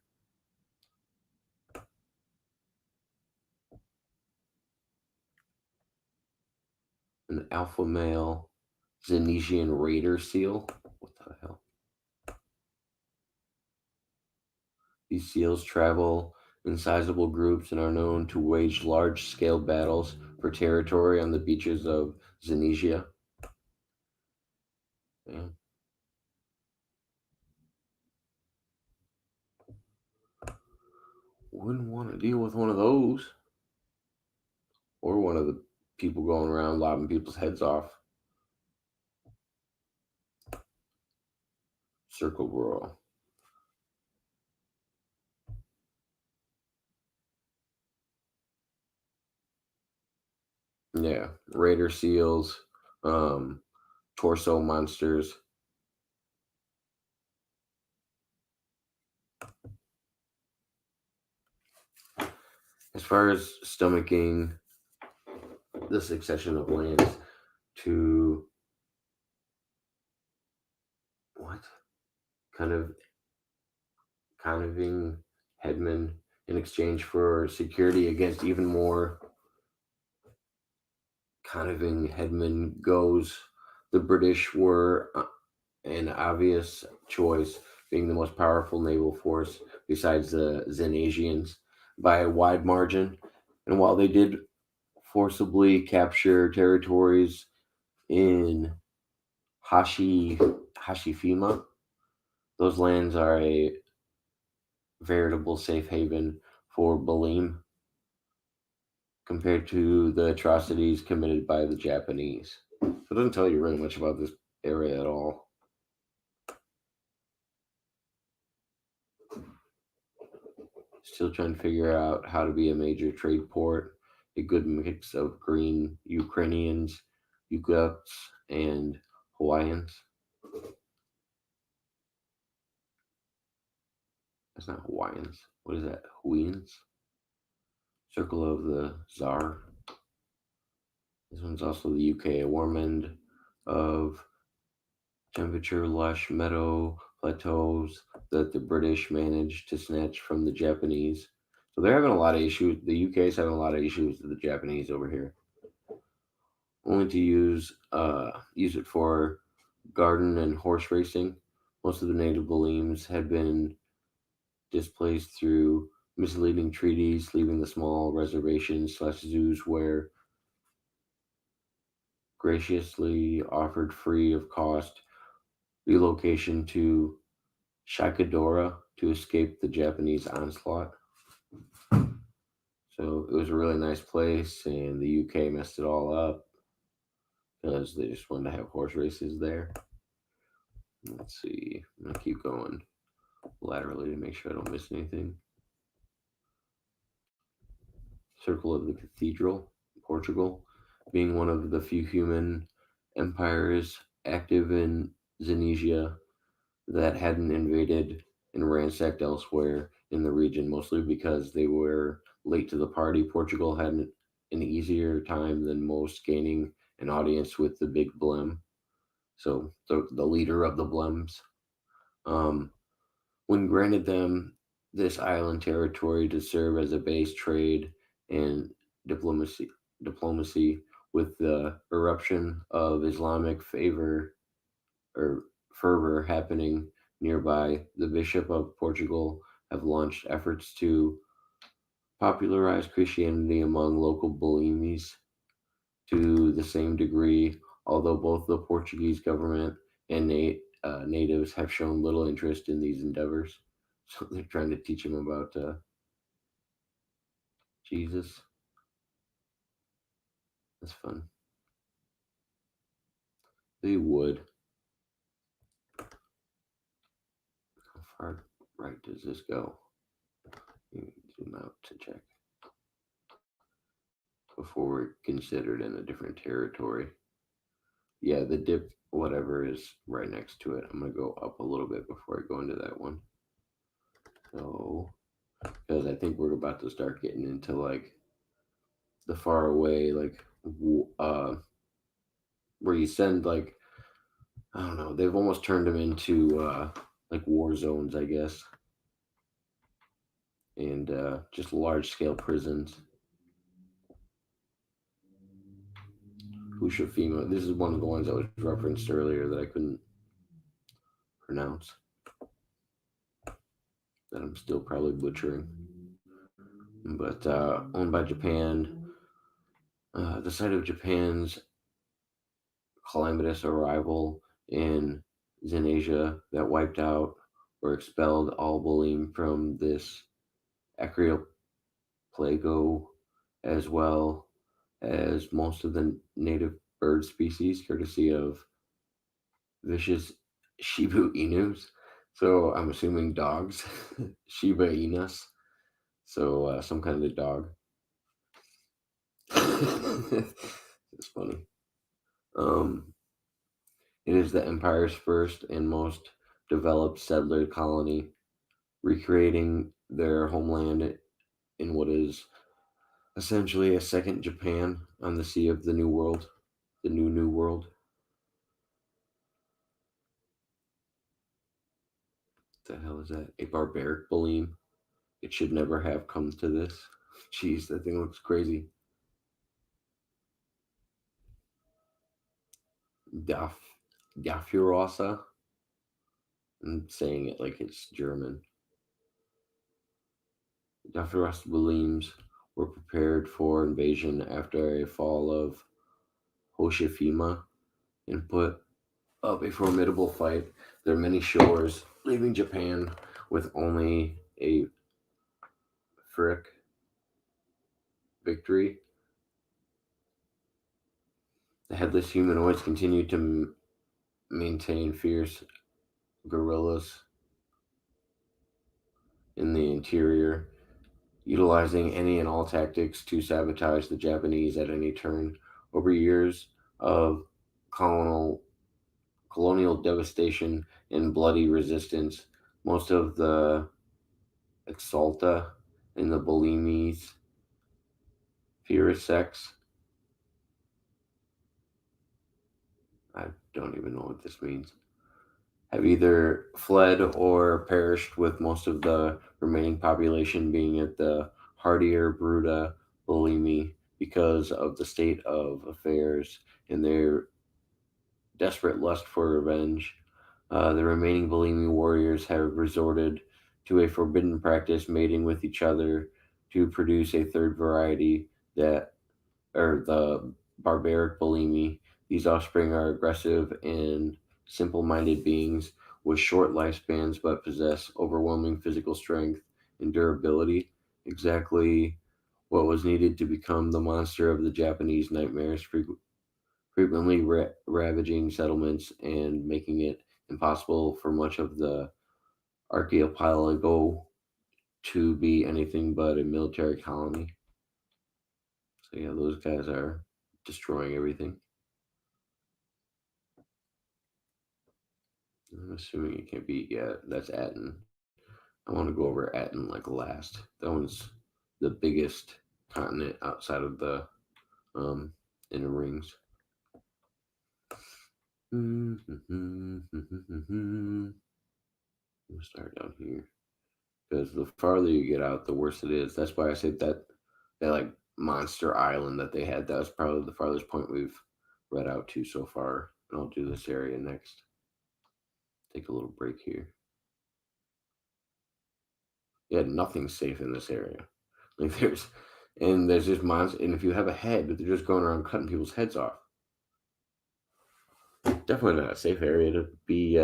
An alpha male Zenesian raider seal. What the hell? These seals travel in sizable groups and are known to wage large scale battles for territory on the beaches of Zenesia. Yeah. Wouldn't want to deal with one of those. Or one of the people going around lobbing people's heads off. Circle brawl. Yeah. Raider seals, um, torso monsters. As far as stomaching the succession of lands to what? Kind of conniving headmen in exchange for security against even more conniving headmen goes. The British were an obvious choice, being the most powerful naval force besides the Zenasians by a wide margin. And while they did forcibly capture territories in Hashifima, those lands are a veritable safe haven for Balim compared to the atrocities committed by the Japanese. So it doesn't tell you really much about this area at all. Still trying to figure out how to be a major trade port, a good mix of green Ukrainians, Yugots, and Hawaiians. That's not Hawaiians. What is that? Hawaiians? Circle of the Tsar. This one's also the UK, a warm end of temperature lush meadow plateaus that the British managed to snatch from the Japanese. So they're having a lot of issues. The UK is having a lot of issues with the Japanese over here. Only to use it for garden and horse racing. Most of the native Baleems had been displaced through misleading treaties, leaving the small reservations slash zoos where graciously offered free of cost relocation to Shikadora to escape the Japanese onslaught. So it was a really nice place, and the UK messed it all up because they just wanted to have horse races there. Let's see. I'm gonna keep going laterally to make sure I don't miss anything. Circle of the Cathedral, Portugal, being one of the few human empires active in Xenesia that hadn't invaded and ransacked elsewhere in the region, mostly because they were late to the party. Portugal had an easier time than most gaining an audience with the big blem, so the leader of the blems. Um, when granted them this island territory to serve as a base trade and diplomacy, diplomacy with the eruption of Islamic favor or fervor happening nearby, the Bishop of Portugal have launched efforts to popularize Christianity among local Bolimes to the same degree, although both the Portuguese government and natives have shown little interest in these endeavors. So they're trying to teach them about Jesus. That's fun. They would. How far right does this go? Zoom out to check before we're considered in a different territory. Yeah, the dip, whatever, is right next to it. I'm gonna go up a little bit before I go into that one. So, because I think we're about to start getting into like the far away, like where you send like I don't know. They've almost turned them into like war zones, I guess, and just large scale prisons. Ushafima. This is one of the ones that was referenced earlier that I couldn't pronounce. That I'm still probably butchering. But owned by Japan. The site of Japan's calamitous arrival in Xenasia that wiped out or expelled all bullying from this archipelago, as well as most of the native bird species, courtesy of vicious Shiba Inus. So I'm assuming dogs, Shiba Inus. So some kind of dog. It's funny. Um, it is the empire's first and most developed settler colony, recreating their homeland in what is essentially a second Japan on the Sea of the New World, the New World. What the hell is that? A barbaric Balim. It should never have come to this. Jeez, that thing looks crazy. Daf, Dafurosa. I'm saying it like it's German. Dafuros Balims were prepared for invasion after a fall of Hoshifima and put up a formidable fight. Their many shores, leaving Japan with only a Frick victory. The headless humanoids continued to maintain fierce guerrillas in the interior, utilizing any and all tactics to sabotage the Japanese at any turn. Over years of colonial colonial devastation and bloody resistance, most of the Exalta and the Bolimes, Firasex, I don't even know what this means, have either fled or perished, with most of the remaining population being at the hardier Bruta Bolimi because of the state of affairs and their desperate lust for revenge. The remaining Bolimi warriors have resorted to a forbidden practice, mating with each other to produce a third variety that, or the barbaric Bolimi. These offspring are aggressive and simple minded beings with short lifespans but possess overwhelming physical strength and durability, exactly what was needed to become the monster of the Japanese nightmares, frequently ravaging settlements and making it impossible for much of the archipelago to be anything but a military colony. So yeah, those guys are destroying everything. I'm assuming it can't be. Yeah, that's Aten. I want to go over Aten like last. That one's the biggest continent outside of the um inner rings. We'll start down here because the farther you get out, the worse it is. That's why I said that like monster island that they had. That was probably the farthest point we've read out to so far. And I'll do this area next. Take a little break here. Yeah, nothing's safe in this area. Like there's just monsters, and if you have a head, they're just going around cutting people's heads off. Definitely not a safe area to be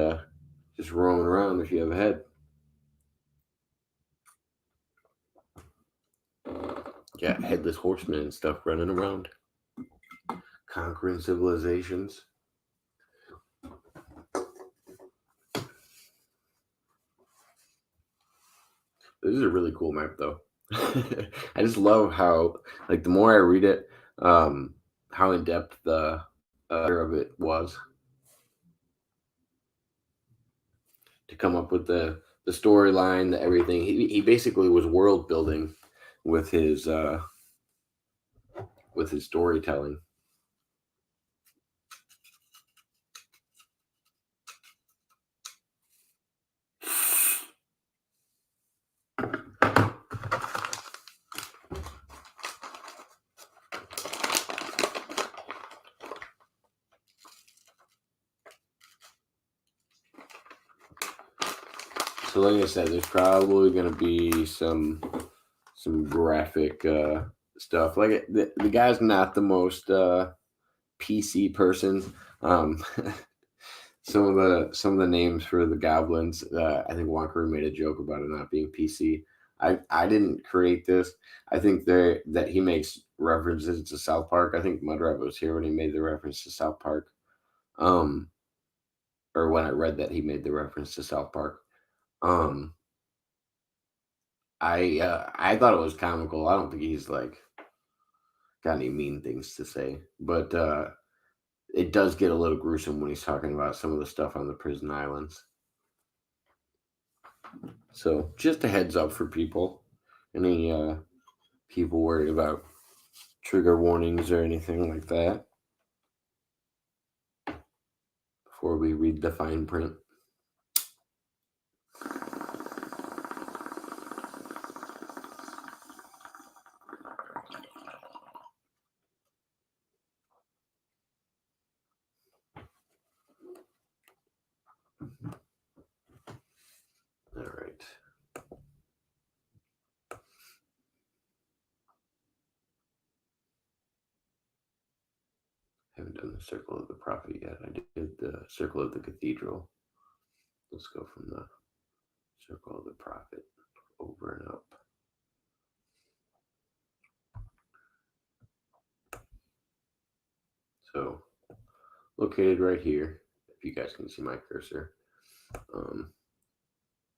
just roaming around if you have a head. Yeah, headless horsemen and stuff running around, conquering civilizations. This is a really cool map, though. I just love how, like, the more I read it, how in depth the of it was to come up with the storyline, the everything. He basically was world building with his storytelling. So, like I said, there's probably going to be some graphic stuff. Like the guy's not the most PC person. Um, some of the names for the goblins. I think Wonker made a joke about it not being PC. I didn't create this. I think that he makes references to South Park. I think Mudrub was here when he made the reference to South Park. Um, or when I read that he made the reference to South Park. Um, I thought it was comical. I don't think he's like got any mean things to say, but it does get a little gruesome when he's talking about some of the stuff on the prison islands. So just a heads up for people, any people worried about trigger warnings or anything like that before we read the fine print. All right. Haven't done the circle of the prophet yet. I did the circle of the cathedral. Let's go from the circle of the prophet over and up. So located right here, if you guys can see my cursor,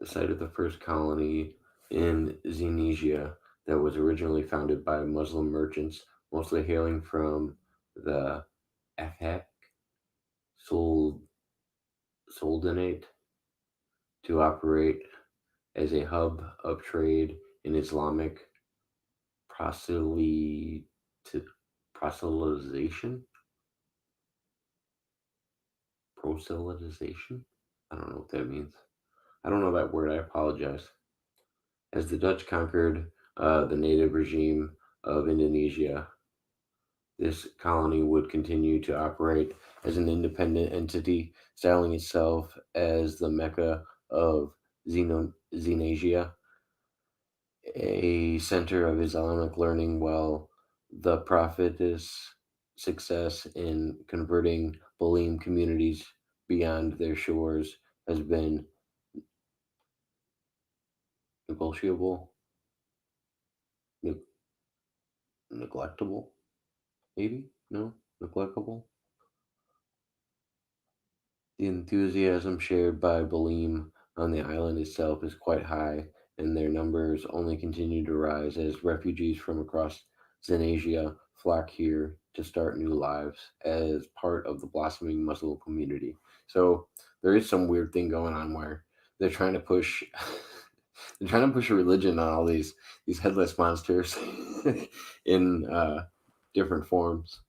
the site of the first colony in Xenesia that was originally founded by Muslim merchants, mostly hailing from the Afak Sultanate, to operate as a hub of trade in Islamic proselytization. Proselytization? Proselytization? I don't know what that means. I don't know that word. I apologize. As the Dutch conquered the native regime of Indonesia, this colony would continue to operate as an independent entity, styling itself as the Mecca of Xenasia, a center of Islamic learning, while the prophetess success in converting Balim communities beyond their shores has been negotiable, ne- neglectable, maybe? No? Neglectable? The enthusiasm shared by Balim on the island itself is quite high, and their numbers only continue to rise as refugees from across Zenasia flock here to start new lives as part of the blossoming Muslim community. So there is some weird thing going on where they're trying to push they're trying to push a religion on all these headless monsters in different forms.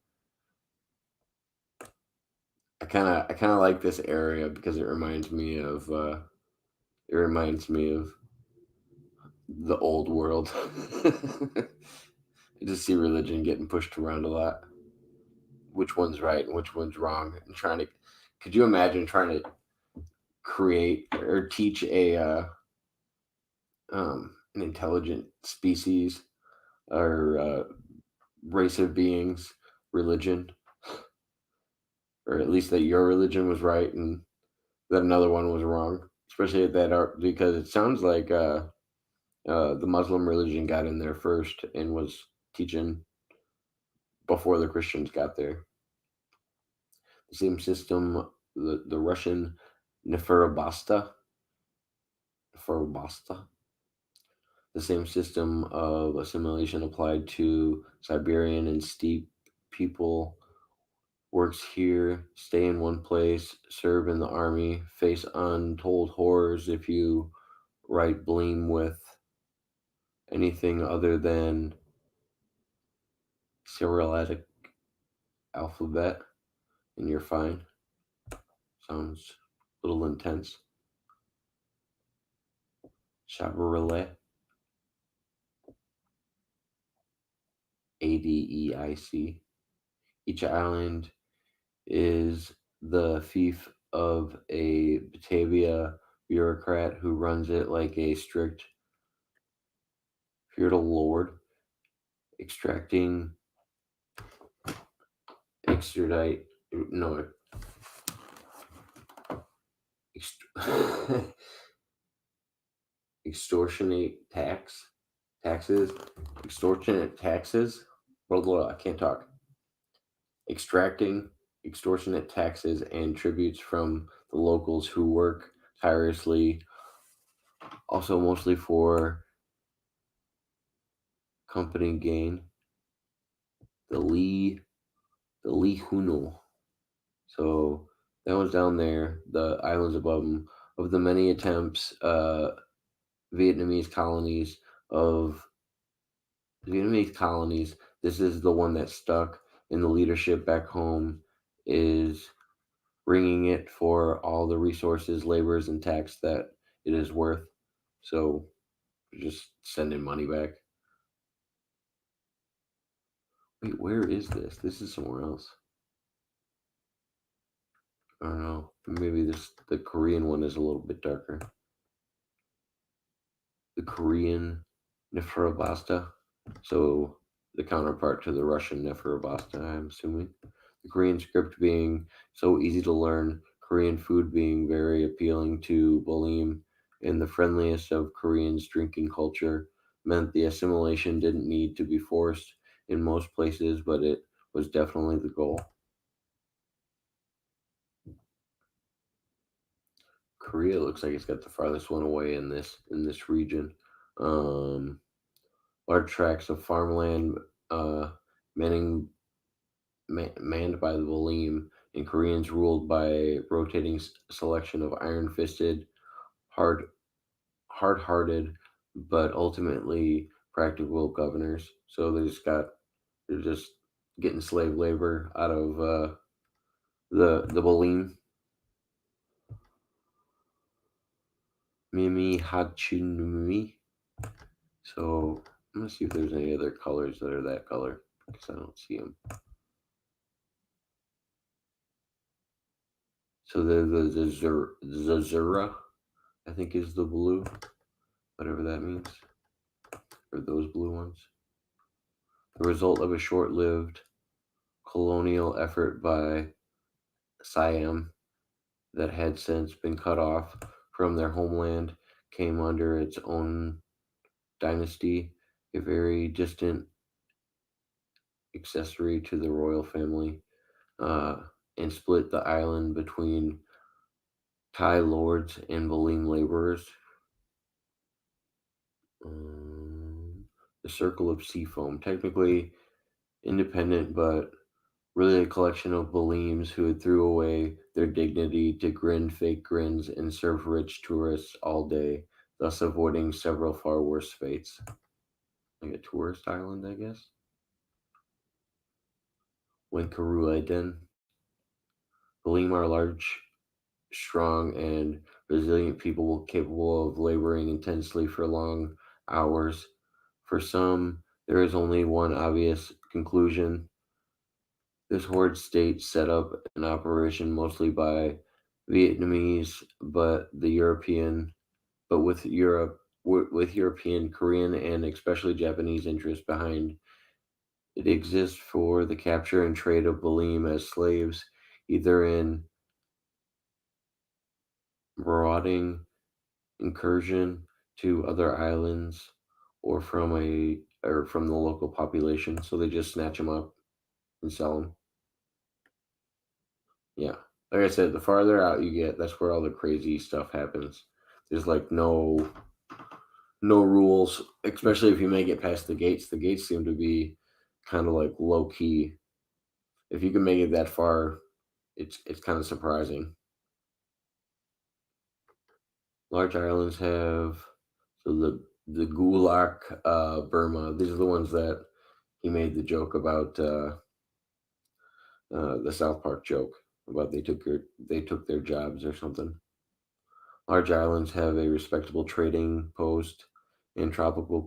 I kind of like this area because it reminds me of the old world. I just see religion getting pushed around a lot. Which one's right and which one's wrong? And trying to, could you imagine trying to create or teach an intelligent species or race of beings religion, or at least that your religion was right and that another one was wrong? Especially at that art, because it sounds like the Muslim religion got in there first and was teaching before the Christians got there. The same system, the Russian Neferabasta, the same system of assimilation applied to Siberian and steppe people works here. Stay in one place, serve in the army, face untold horrors if you write Bleem with anything other than Cyrillic alphabet, and you're fine. Sounds a little intense. Chavarale, Adeic. Each island is the fief of a Batavia bureaucrat who runs it like a strict feudal lord, extracting extradite no ext- extortionate taxes extortionate taxes. Blah, blah, blah, I can't talk. Extracting extortionate taxes and tributes from the locals who work tirelessly, also mostly for company gain. The Lee, the Lee Huno. So that one's down there. The islands above them. Of the many attempts, Vietnamese colonies of Vietnamese colonies, this is the one that stuck. And the leadership back home is bringing it for all the resources, labors, and tax that it is worth. So just sending money back. Wait, where is this? This is somewhere else. I don't know. Maybe this the Korean one is a little bit darker. The Korean Neferabasta. So the counterpart to the Russian Neferabasta, I'm assuming. The Korean script being so easy to learn, Korean food being very appealing to Bolim, and the friendliest of Koreans' drinking culture meant the assimilation didn't need to be forced in most places, but it was definitely the goal. Korea looks like it's got the farthest one away in this region. Um, Large tracts of farmland, uh, manning, manned by the Valim, and Koreans ruled by rotating selection of iron-fisted, hard, hard-hearted, but ultimately practical governors. So they're just getting slave labor out of the Valim. Mimi Hachunumi. So I'm gonna see if there's any other colors that are that color because I don't see them. So the Zazura, I think, is the blue, whatever that means, or those blue ones. The result of a short-lived colonial effort by Siam that had since been cut off from their homeland came under its own dynasty, a very distant accessory to the royal family, uh, and split the island between Thai lords and Balim laborers. Um, the Circle of Seafoam, technically independent, but really a collection of Baleems who had threw away their dignity to grin fake grins and serve rich tourists all day, thus avoiding several far worse fates. Like a tourist island, I guess. Wenkarua Baleem are large, strong, and resilient people capable of laboring intensely for long hours. For some, there is only one obvious conclusion. This horde state set up an operation mostly by Vietnamese, but with European, Korean, and especially Japanese interests behind. It exists for the capture and trade of Balim as slaves, either in marauding incursion to other islands or from the local population. So they just snatch them up and sell them. Yeah. Like I said, the farther out you get, that's where all the crazy stuff happens. There's like no rules, especially if you make it past the gates. The gates seem to be kind of like low key. If you can make it that far, it's kind of surprising. Large islands have so the Gulak, Burma. These are the ones that he made the joke about, the South Park joke about they took their jobs or something. Large islands have a respectable trading post and tropical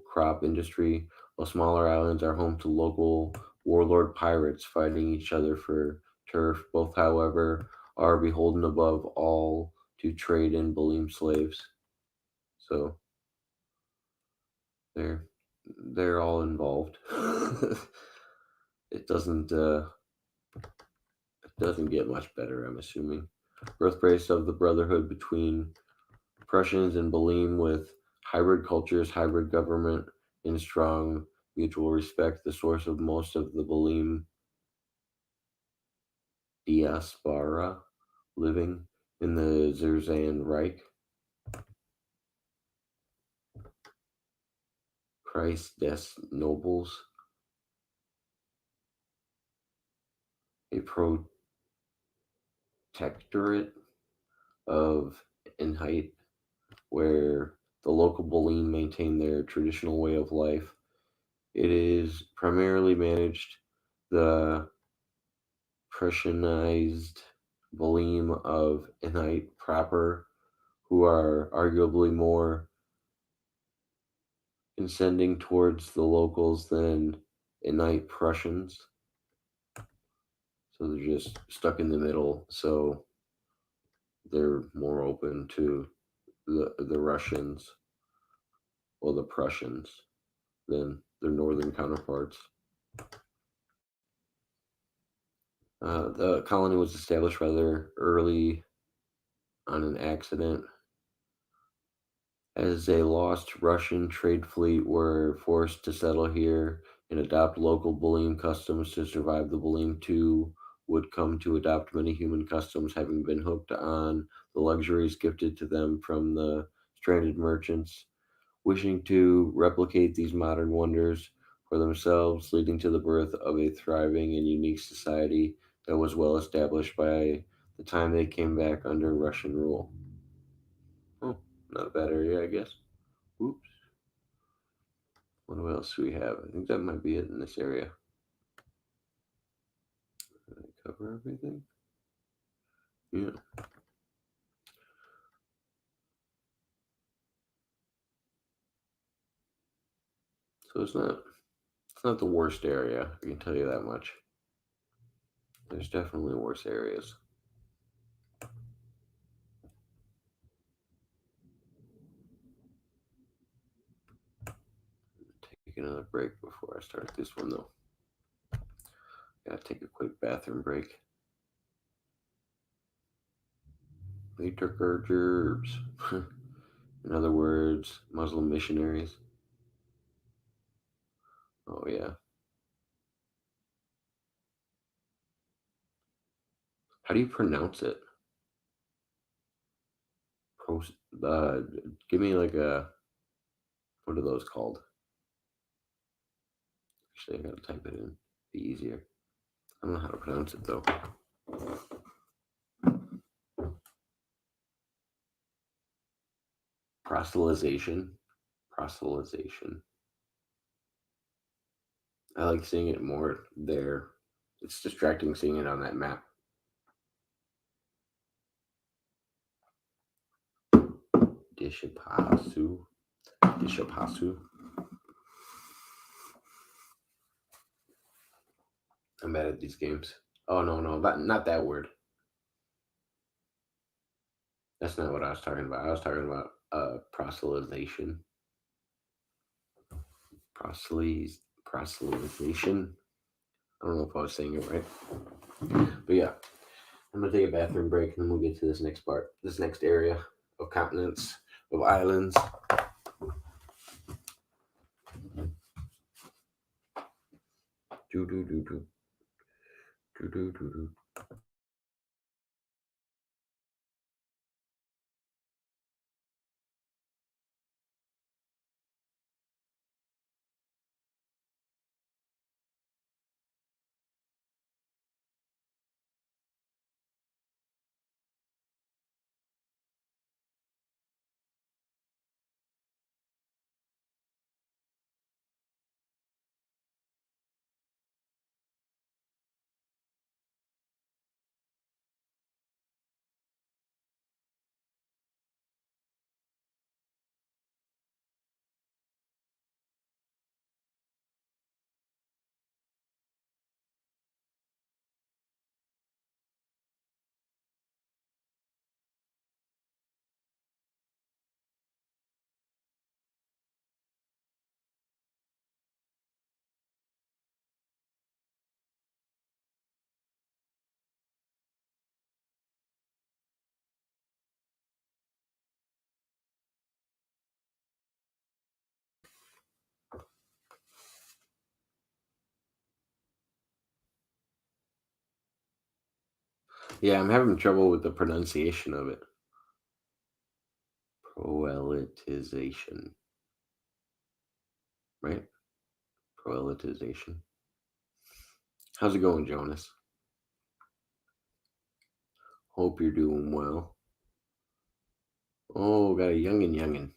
crop industry, while smaller islands are home to local warlord pirates fighting each other for turf. Both, however, are beholden above all to trade in Balim slaves. So they're they're all involved. it doesn't uh, it doesn't get much better, I'm assuming. Birthplace of the brotherhood between Prussians and Balim with hybrid cultures, hybrid government, and strong mutual respect, the source of most of the Balim diaspora living in the Zerzan Reich. Christ des Nobles, a protectorate of Enheit, where the local Balim maintain their traditional way of life. It is primarily managed the Prussianized Balim of Enheit proper, who are arguably more ascending towards the locals than Enheit Prussians. So they're just stuck in the middle. So they're more open to the Russians or the Prussians than their northern counterparts. The colony was established rather early on an accident, as a lost Russian trade fleet were forced to settle here and adopt local bullying customs to survive. The bullying too would come to adopt many human customs, having been hooked on the luxuries gifted to them from the stranded merchants, wishing to replicate these modern wonders for themselves, leading to the birth of a thriving and unique society that was well established by the time they came back under Russian rule. Oh, not a bad area, I guess. Oops. What else do we have? I think that might be it in this area. Did I cover everything? Yeah. So it's not the worst area. I can tell you that much. There's definitely worse areas. Take another break before I start this one though. Gotta take a quick bathroom break. They took our gerbs. In other words, Muslim missionaries. Oh yeah. How do you pronounce it? Pros uh, Give me like a what are those called? Actually, I gotta type it in. Be easier. I don't know how to pronounce it though. Proselytization. Proselytization. I like seeing it more there. It's distracting seeing it on that map. Dishapasu. Dishapasu. I'm bad at these games. Oh no, no, not that word. That's not what I was talking about. I was talking about proselytization. Proselytization. I don't know if I was saying it right. But yeah, I'm gonna take a bathroom break and then we'll get to this next part, this next area of continents, of islands. Do do do do do do do do. Yeah, I'm having trouble with the pronunciation of it. Proelitization, right? Proelitization. How's it going, Jonas? Hope you're doing well. Oh, got a youngin'.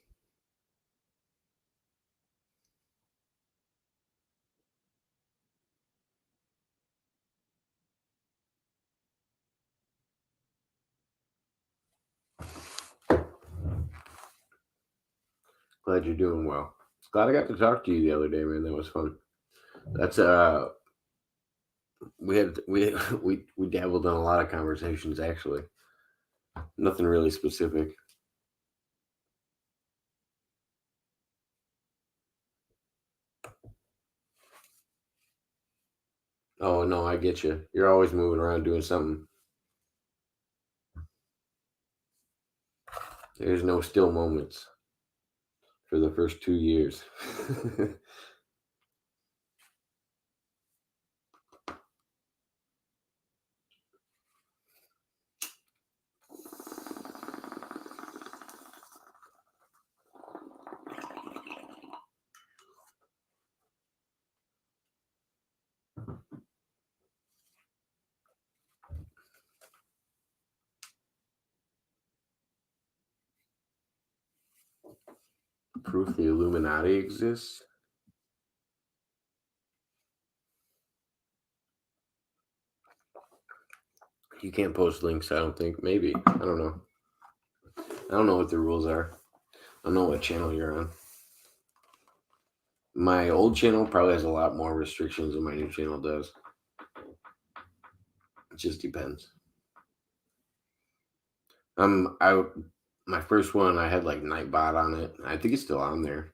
Glad you're doing well. Glad I got to talk to you the other day, man. That was fun. That's we had we dabbled in a lot of conversations actually. Nothing really specific. Oh no, I get you. You're always moving around doing something. There's no still moments for the first 2 years. Proof the Illuminati exists. You can't post links. I don't think. Maybe I don't know. I don't know what the rules are. I don't know what channel you're on. My old channel probably has a lot more restrictions than my new channel does. It just depends. I my first one I had like Nightbot on it. I think it's still on there.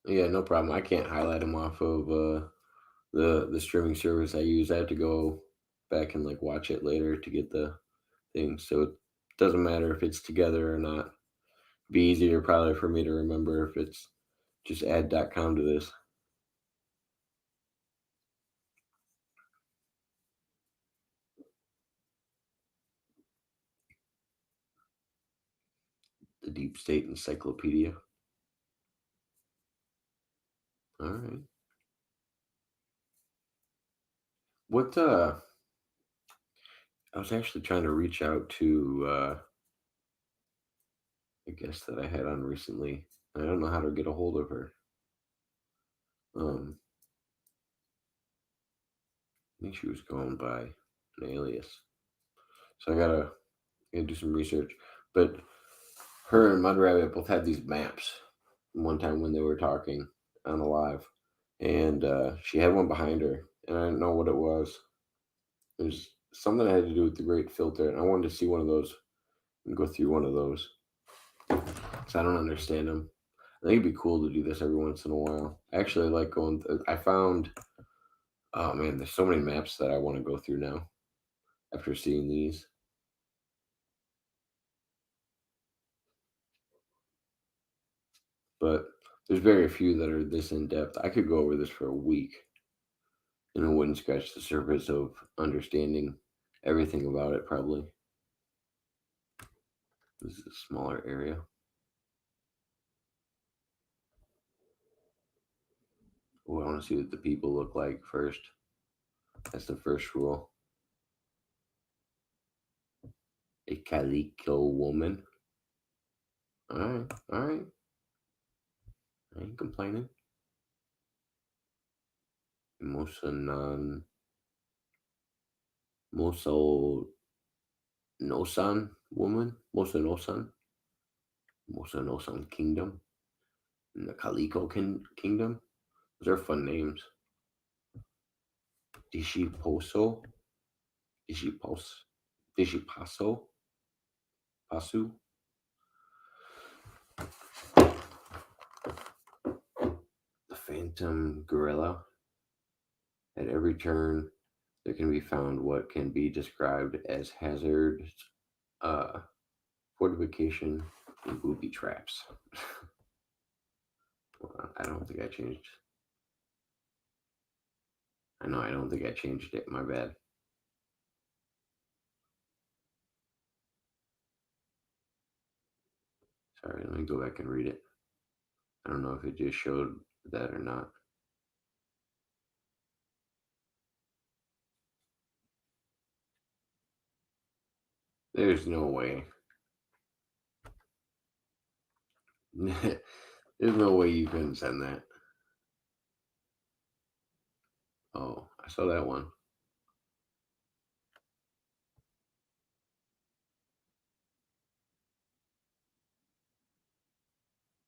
Yeah, no problem. I can't highlight them off of the streaming service I use. I have to go. back and like watch it later to get the thing. So it doesn't matter if it's together or not. Be easier probably for me to remember if it's just add.com to this. The Deep State Encyclopedia. All right. What I was actually trying to reach out to a guest that I had on recently. I don't know how to get a hold of her. Um I think she was going by an alias. So I gotta do some research. But her and Mud Rabbit both had these maps one time when they were talking on a live. And she had one behind her and I didn't know what it was. It was something that had to do with the Great Filter, and I wanted to see one of those and go through one of those. So I don't understand them. I think it'd be cool to do this every once in a while. I actually like going. I found, oh man, there's so many maps that I want to go through now after seeing these. But there's very few that are this in depth. I could go over this for a week, and it wouldn't scratch the surface of understanding everything about it. Probably. This is a smaller area. Oh, I want to see what the people look like first. That's the first rule. A calico woman. All right, all right. I ain't complaining. Mosa non Moso no san woman. Mosa no san. Mosa no san kingdom. And the Calico kingdom. Those are fun names. Dishiposo. Dishipos. Dishipaso. Pasu. The phantom gorilla. At every turn, there can be found what can be described as hazards, uh, fortification, and booby traps. I don't think I changed. I know I don't think I changed it. My bad. Sorry, let me go back and read it. I don't know if it just showed that or not. There's no way. There's no way you couldn't send that. Oh, I saw that one.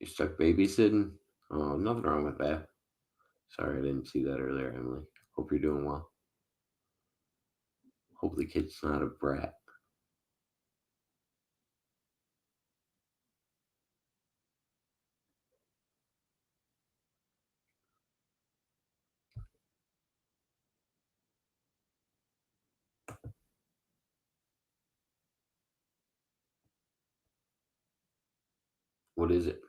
You stuck babysitting? Oh, nothing wrong with that. Sorry, I didn't see that earlier, Emily. Hope you're doing well. Hope the kid's not a brat. What is it?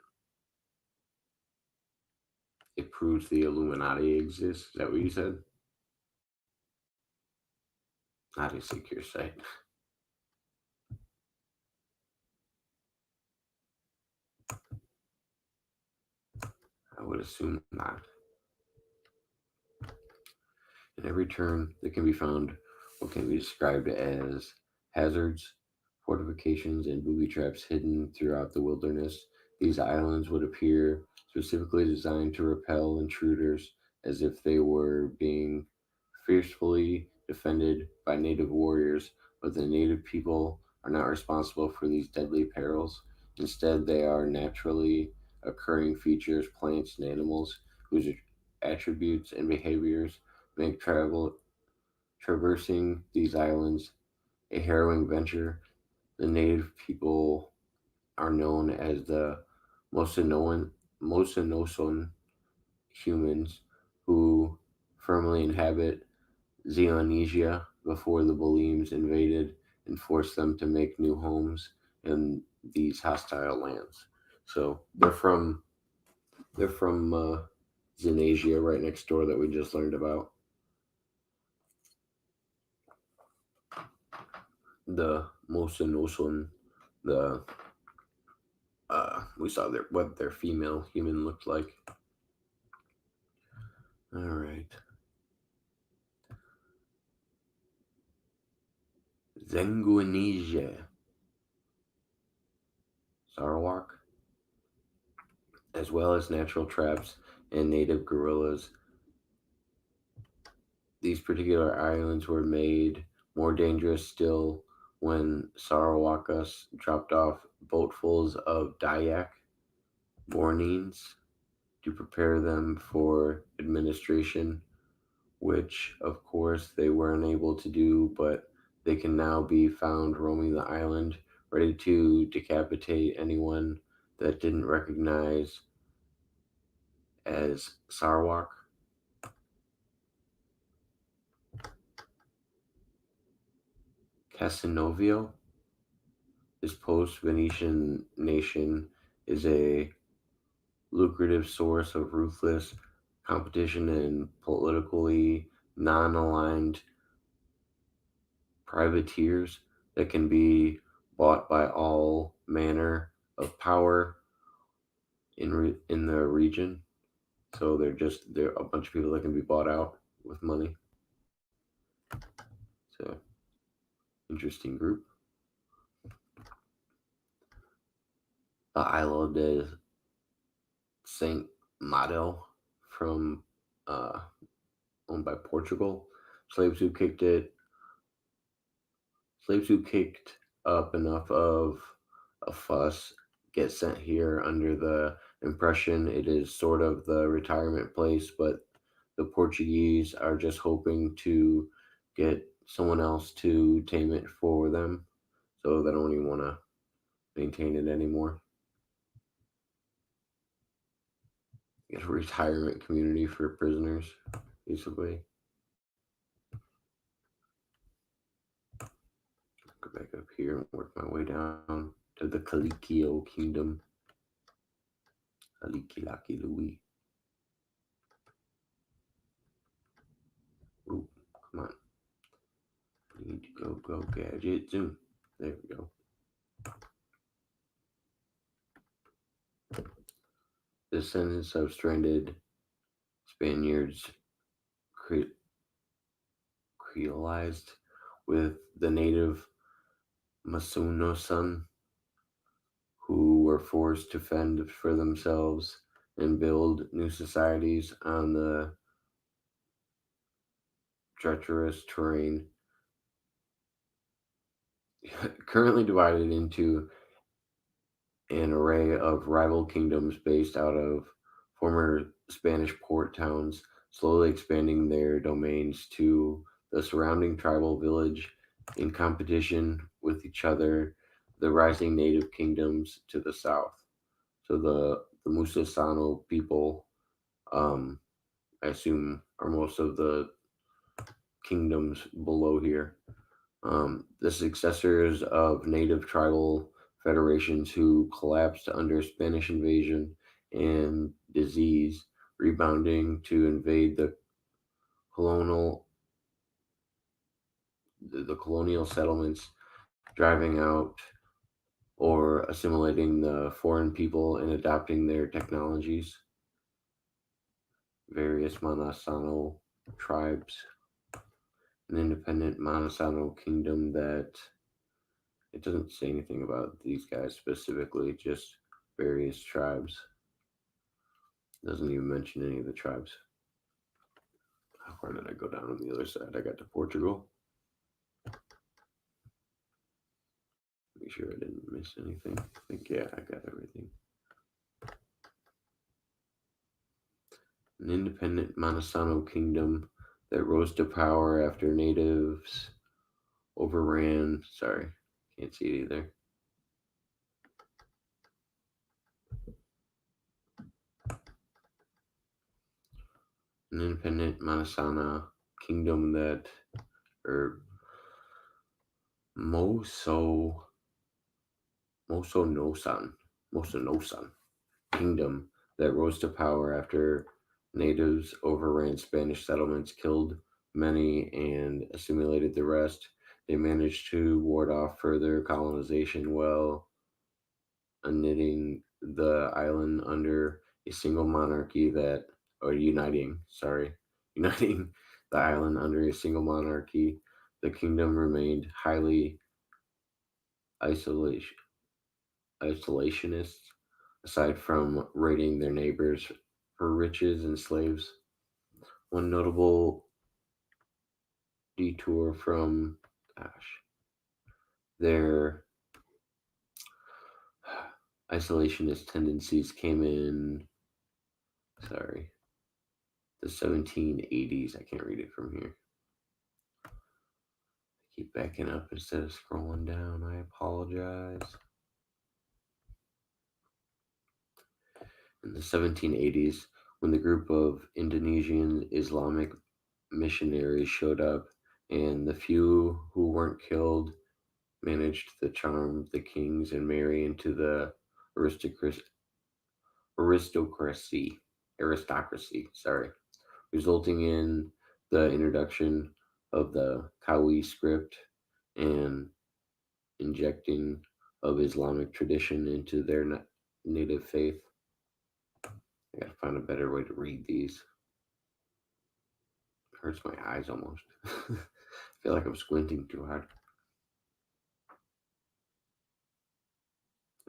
It proves the Illuminati exists. Is that what you said? Not a secure site. I would assume not. In every turn, there can be found what can be described as hazards, fortifications, and booby traps hidden throughout the wilderness. These islands would appear specifically designed to repel intruders as if they were being fiercely defended by native warriors, but the native people are not responsible for these deadly perils. Instead, they are naturally occurring features, plants, and animals whose attributes and behaviors make traversing these islands a harrowing venture. The native people are known as the Mosanoson humans who firmly inhabit Xeonesia, before the Baleems invaded and forced them to make new homes in these hostile lands. So they're from Xanasia, right next door, that we just learned about. The Mosanoson, the we saw what their female human looked like. All right, Zenguinesia, Sarawak, as well as natural traps and native gorillas. These particular islands were made more dangerous still when Sarawakas dropped off boatfuls of Dayak Bornines to prepare them for administration, which of course they were unable to do, but they can now be found roaming the island, ready to decapitate anyone that didn't recognize as Sarawak. Casanovio, this post Venetian nation, is a lucrative source of ruthless competition and politically non aligned privateers that can be bought by all manner of power in the region. So they're a bunch of people that can be bought out with money. So interesting group. The Isla de Saint Mado from owned by Portugal. Slaves who kicked it Slaves who kicked up enough of a fuss get sent here under the impression it is sort of the retirement place, but the Portuguese are just hoping to get someone else to tame it for them, so they don't even want to maintain it anymore. It's a retirement community for prisoners, basically. Go back up here and work my way down to the Calicchio Kingdom. Calicchi Louis. Ooh, come on. I need to go gadget zoom. There we go. Descendants of stranded Spaniards creolized with the native Masunosan, who were forced to fend for themselves and build new societies on the treacherous terrain. Currently divided into an array of rival kingdoms based out of former Spanish port towns, slowly expanding their domains to the surrounding tribal village in competition with each other, the rising native kingdoms to the south. So the Musasano people, I assume, are most of the kingdoms below here. The successors of native tribal federations who collapsed under Spanish invasion and disease, rebounding to invade colonial the colonial settlements, driving out or assimilating the foreign people and adopting their technologies. Various Manasano tribes, an independent Manasano kingdom that it doesn't say anything about these guys specifically, just various tribes. It doesn't even mention any of the tribes. How far did I go down on the other side? I got to Portugal. Make sure I didn't miss anything. I think, yeah, I got everything. An independent Manasano kingdom that rose to power after natives overran. Sorry, can't see it either. An independent Manasana kingdom that, or Moso Mosonosan Mosonosan kingdom that rose to power after natives overran Spanish settlements, killed many, and assimilated the rest. They managed to ward off further colonization while knitting the island under a single monarchy that, or uniting the island under a single monarchy. The kingdom remained highly isolation, isolationist, aside from raiding their neighbors for riches and slaves. One notable detour from, gosh, their isolationist tendencies came in, sorry, the 1780s. I can't read it from here. Keep backing up instead of scrolling down. I apologize. In the 1780s, when the group of Indonesian Islamic missionaries showed up, and the few who weren't killed managed to charm the kings and marry into the aristocracy, aristocracy, sorry, resulting in the introduction of the Kawi script and injecting of Islamic tradition into their native faith. I gotta find a better way to read these. It hurts my eyes almost. I feel like I'm squinting too hard.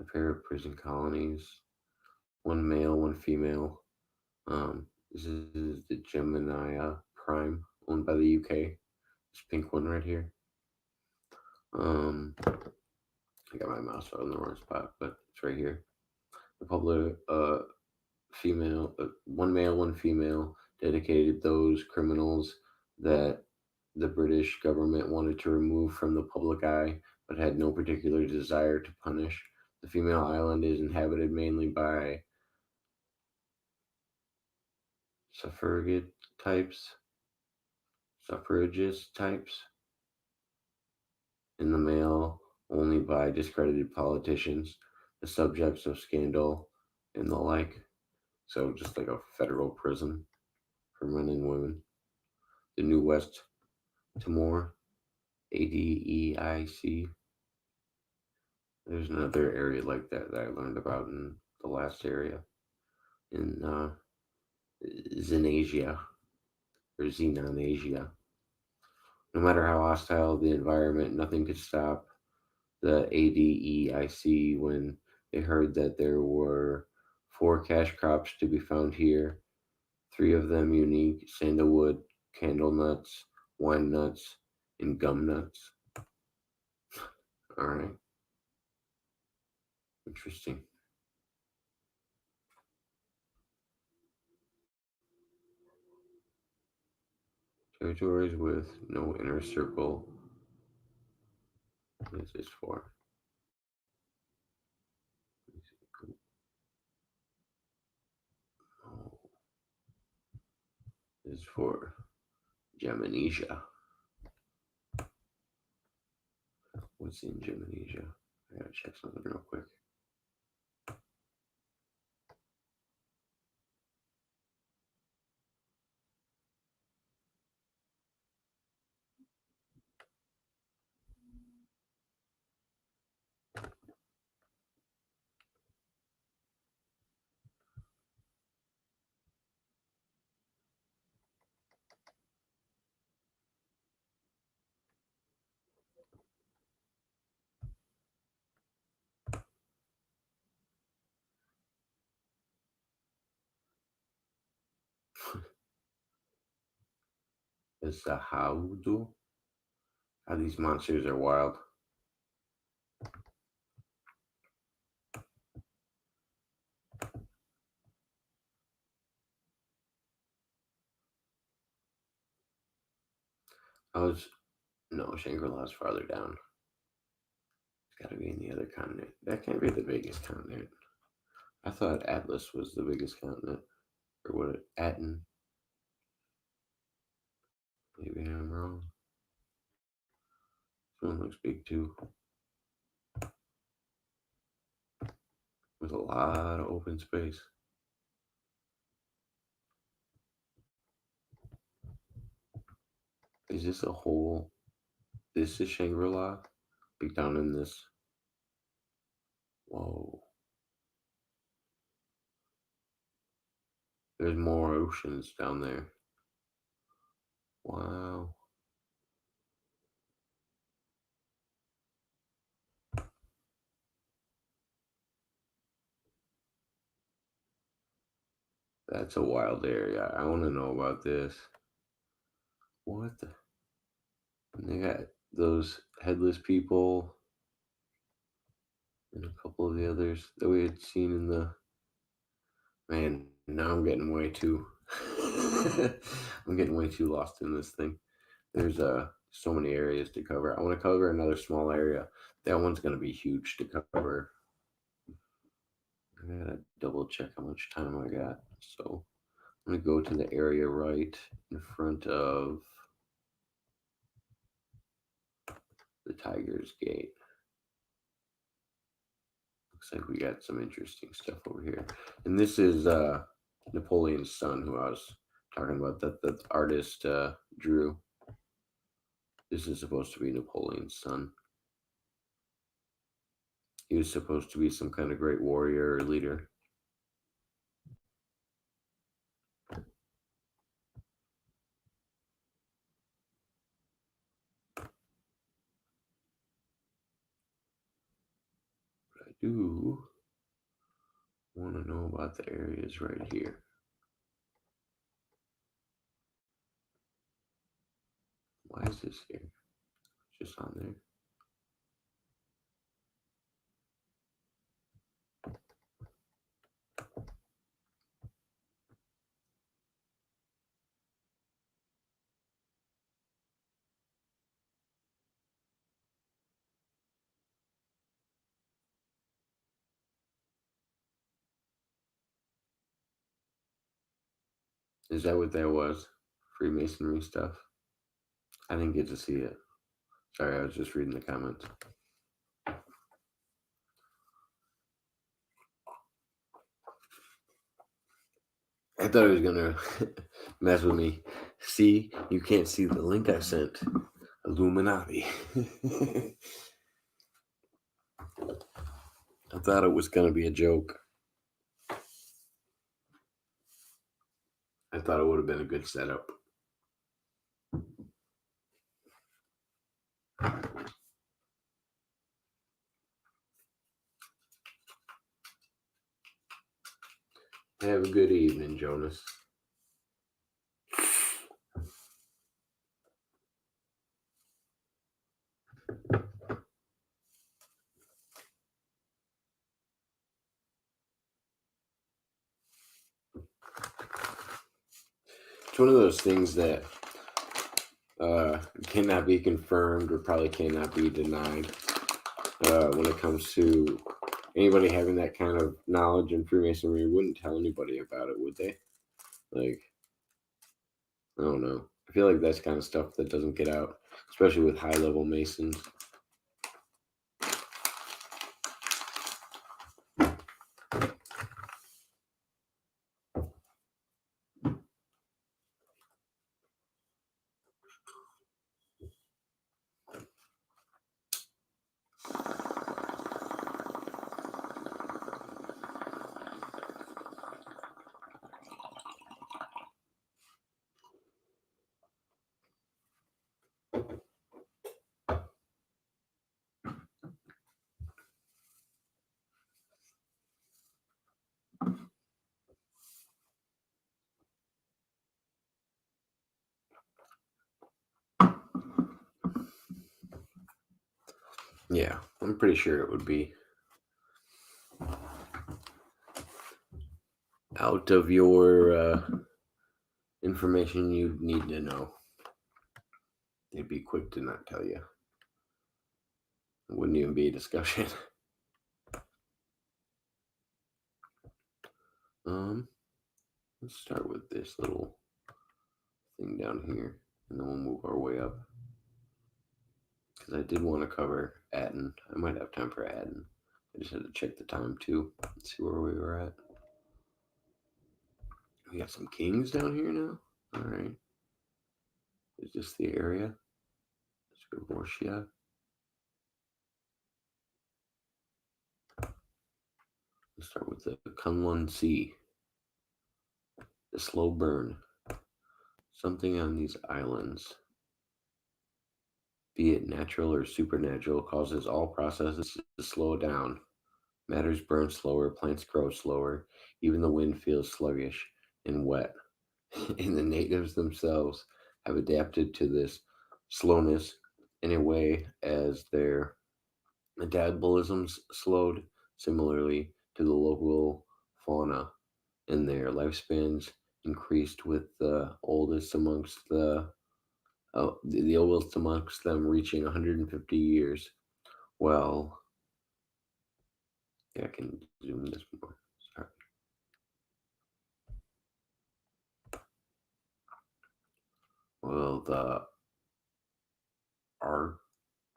A pair of prison colonies, one male, one female. This is the Gemini Prime, owned by the UK. This pink one right here. I got my mouse on the wrong spot, but it's right here. The public, one male, one female, dedicated those criminals that the British government wanted to remove from the public eye, but had no particular desire to punish. The female island is inhabited mainly by suffragette types, suffragist types, and the male only by discredited politicians, the subjects of scandal, and the like. So, just like a federal prison for men and women. The New West Timor, ADEIC. There's another area like that I learned about in the last area in Zenasia or Xenonasia. No matter how hostile the environment, nothing could stop the ADEIC when they heard that there were four cash crops to be found here, three of them unique: sandalwood, candle nuts, wine nuts, and gum nuts. All right, interesting. Territories with no inner circle. What is this for? Oh, this is for Geminesia. What's in Geminesia? I gotta check something real quick. It's the Haudu. How these monsters are wild. I was no Shangri-La's farther down. It's got to be in the other continent. That can't be the biggest continent. I thought Atlas was the biggest continent, or what? Aten? Maybe I'm wrong. one looks big too, with a lot of open space. Is this a whole? This is Shangri-La? Big down in this. Whoa. There's more oceans down there. Wow. That's a wild area. I want to know about this. What the? And they got those headless people and a couple of the others that we had seen in the. Man, now I'm getting way too. I'm getting way too lost in this thing. There's so many areas to cover. I want to cover another small area. That one's gonna be huge to cover. I gotta double check how much time I got. So I'm gonna go to the area right in front of the Tiger's Gate. Looks like we got some interesting stuff over here. And this is Napoleon's son, who I was talking about, that the artist drew. This is supposed to be Napoleon's son. He was supposed to be some kind of great warrior or leader. But I do want to know about the areas right here. Why is this here? It's just on there. Is that what that was? Freemasonry stuff? I didn't get to see it. Sorry, I was just reading the comments. I thought he was gonna mess with me. See, you can't see the link I sent. Illuminati. I thought it was gonna be a joke. I thought it would have been a good setup. Have a good evening, Jonas. It's one of those things that cannot be confirmed or probably cannot be denied when it comes to anybody having that kind of knowledge in Freemasonry. Wouldn't tell anybody about it, would they? Like, I don't know. I feel like that's kind of stuff that doesn't get out, especially with high-level Masons. Yeah, I'm pretty sure it would be out of your information you'd need to know. They'd be quick to not tell you. It wouldn't even be a discussion. Let's start with this little thing down here, and then we'll move our way up. Because because I did want to cover Atten. I might have time for Atten. I just had to check the time too. See where we were at. We got some kings down here now. All right. Is this the area? Scribortia. Let's start with the Kunlun Sea. The slow burn. Something on these islands, be it natural or supernatural, causes all processes to slow down. Matters burn slower, plants grow slower, even the wind feels sluggish and wet. And the natives themselves have adapted to this slowness in a way as their metabolisms slowed, similarly to the local fauna, and their lifespans increased with the oldest amongst them reaching 150 years. Well, yeah, I can zoom this more. Sorry. Well, the Ar-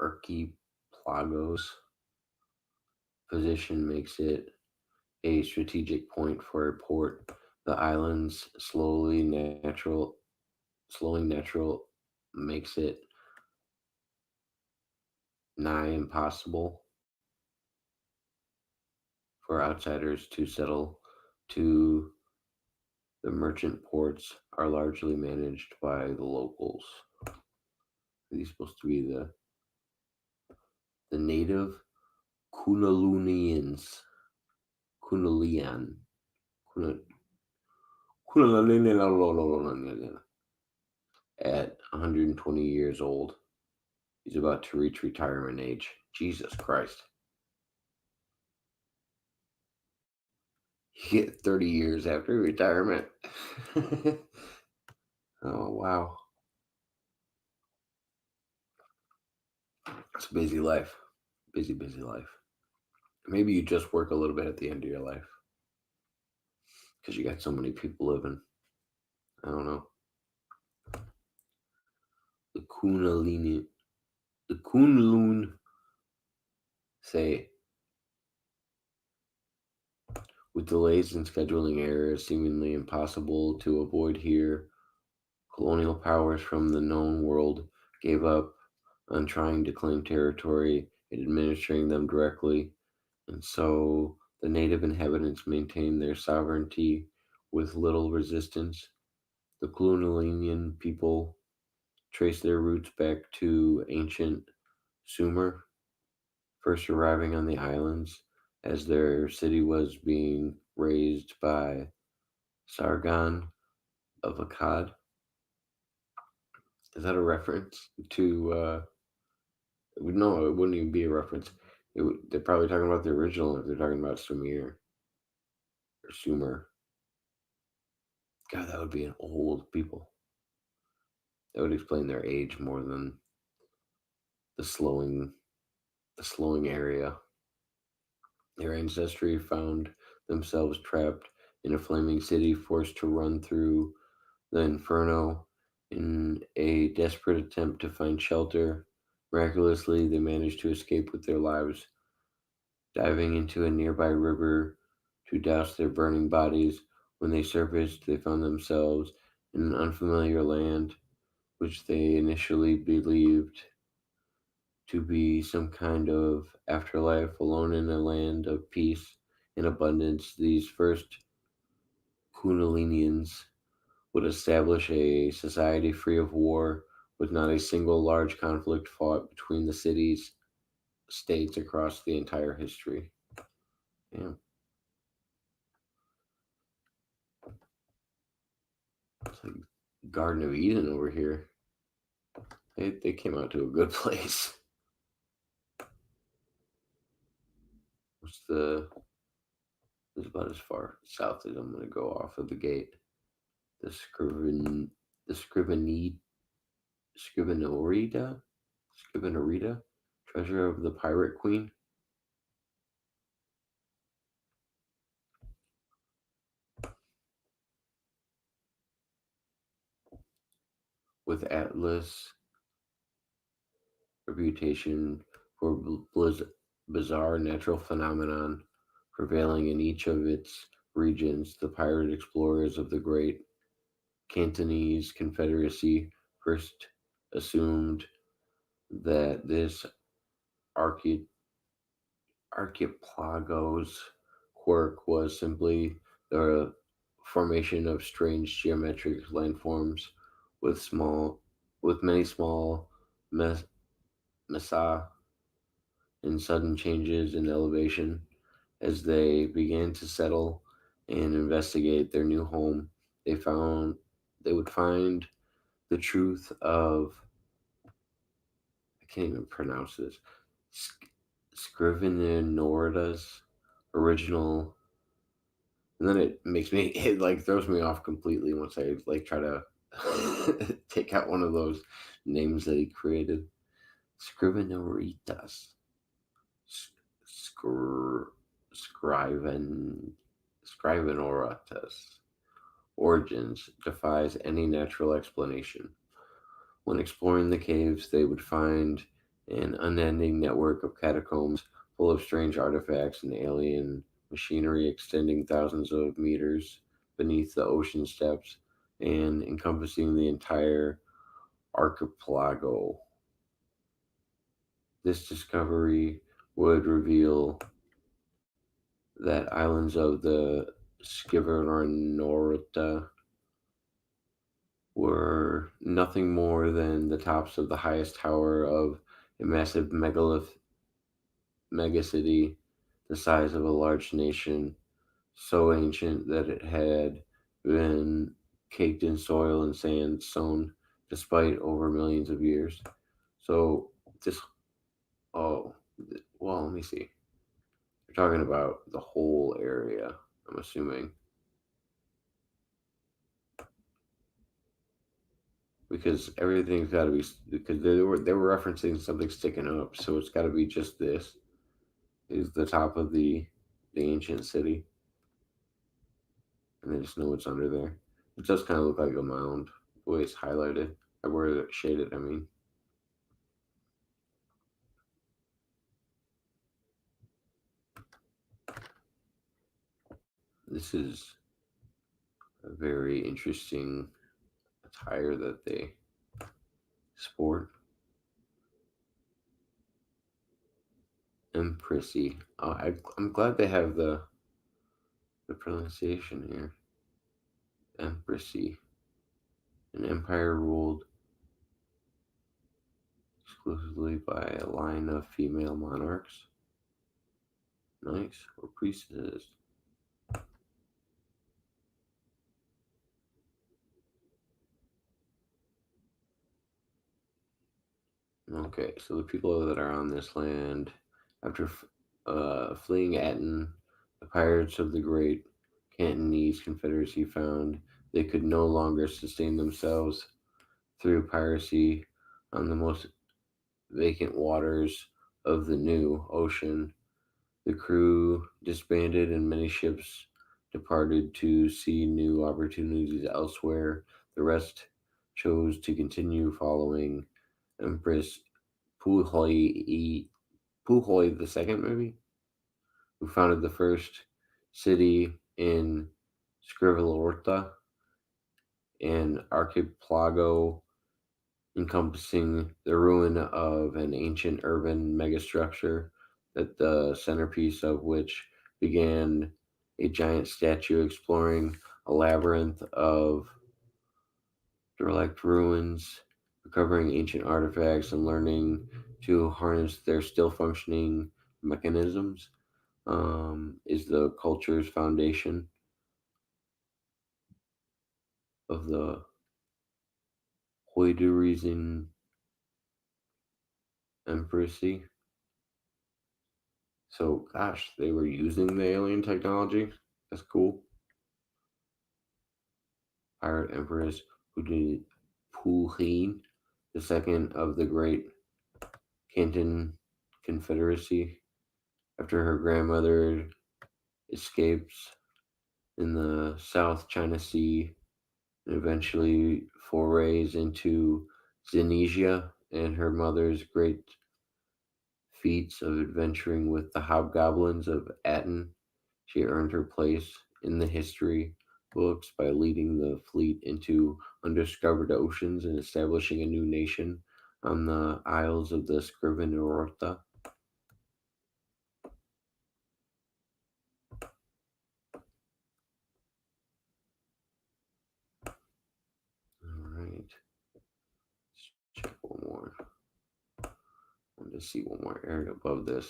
archipelago's position makes it a strategic point for a port. The island's slowing natural makes it nigh impossible for outsiders to settle. To the merchant ports are largely managed by the locals. Are these supposed to be the native Kunalunians? Kunalian. Kuna- At 120 years old. He's about to reach retirement age. Jesus Christ. You get 30 years after retirement. Oh, wow. It's a busy life. Busy, busy life. Maybe you just work a little bit at the end of your life because you got so many people living. I don't know. The Kunalini, the Kunlun say, with delays in scheduling errors seemingly impossible to avoid here, colonial powers from the known world gave up on trying to claim territory and administering them directly, and so the native inhabitants maintained their sovereignty with little resistance. The Clunian people trace their roots back to ancient Sumer, first arriving on the islands as their city was being razed by Sargon of Akkad. Is that a reference to? No, it wouldn't even be a reference. They're probably talking about the original if they're talking about Sumer or Sumer. God, that would be an old people. That would explain their age more than the slowing, the slowing area. Their ancestry found themselves trapped in a flaming city, forced to run through the inferno in a desperate attempt to find shelter. Miraculously, they managed to escape with their lives, diving into a nearby river to douse their burning bodies. When they surfaced, they found themselves in an unfamiliar land, which they initially believed to be some kind of afterlife, alone in a land of peace and abundance. These first Kundalinians would establish a society free of war, with not a single large conflict fought between the cities, states across the entire history. Yeah, it's like Garden of Eden over here. They came out to a good place. What's the? It's about as far south as I'm going to go off of the gate. The the Scrivenorita, Scrivenorita, treasure of the pirate queen. With Atlas reputation for bizarre natural phenomenon prevailing in each of its regions. The pirate explorers of the Great Cantonese Confederacy first assumed that this archi- archipelago's quirk was simply the formation of strange geometric landforms with small, with many small mes- mesa and sudden changes in elevation. As they began to settle and investigate their new home, they found they would find the truth of, I can't even pronounce this, Sk- Scrivener's original, and then it makes me, it like throws me off completely once I like try to take out one of those names that he created. Scrivenoritas. Scr- Scriven Scrivenoratus origins defies any natural explanation. When exploring the caves, they would find an unending network of catacombs full of strange artifacts and alien machinery extending thousands of meters beneath the ocean steps and encompassing the entire archipelago. This discovery would reveal that islands of the Skivernorta were nothing more than the tops of the highest tower of a massive megacity the size of a large nation, so ancient that it had been caked in soil and sand sown despite over millions of years. So this, oh, well, let me see. You're talking about the whole area, I'm assuming, because everything's got to be, because they were referencing something sticking up, so it's got to be just this is the top of the ancient city, and they just know what's under there. It does kind of look like a mound the way it's highlighted, or where it's shaded. I mean, this is a very interesting attire that they sport. Empressy. I'm glad they have the pronunciation here. Empressy. An empire ruled exclusively by a line of female monarchs. Nice. Or priestesses. Okay, so the people that are on this land, after fleeing Aten, the pirates of the Great Cantonese Confederacy found they could no longer sustain themselves through piracy on the most vacant waters of the new ocean. The crew disbanded and many ships departed to see new opportunities elsewhere. The rest chose to continue following Empress Puhoi Puhoi the second, maybe, who founded the first city in Scrivelorta, an archipelago encompassing the ruin of an ancient urban megastructure, that the centerpiece of which began a giant statue exploring a labyrinth of derelict ruins, recovering ancient artifacts, and learning to harness their still functioning mechanisms. Is the culture's foundation of the Hoidurizen Empressy. So, gosh, they were using the alien technology. That's cool. Pirate Empress Puhin, the second of the Great Canton Confederacy, after her grandmother escapes in the South China Sea and eventually forays into Zenisia and her mother's great feats of adventuring with the hobgoblins of Atten. She earned her place in the history books by leading the fleet into undiscovered oceans and establishing a new nation on the Isles of the Scrivenerota. All right, check one more. I want to see one more area above this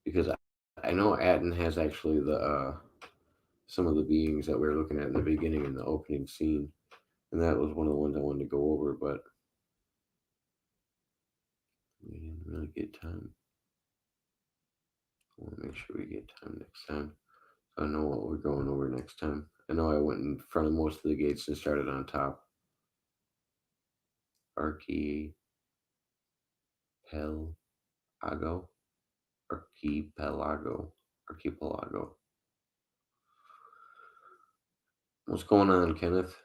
because I know Atten has actually the some of the beings that we were looking at in the beginning in the opening scene, and that was one of the ones I wanted to go over, but we didn't really get time. I want to make sure we get time next time. So I know what we're going over next time. I know I went in front of most of the gates and started on top. Archipelago. Archipelago. Archipelago. What's going on, Kenneth?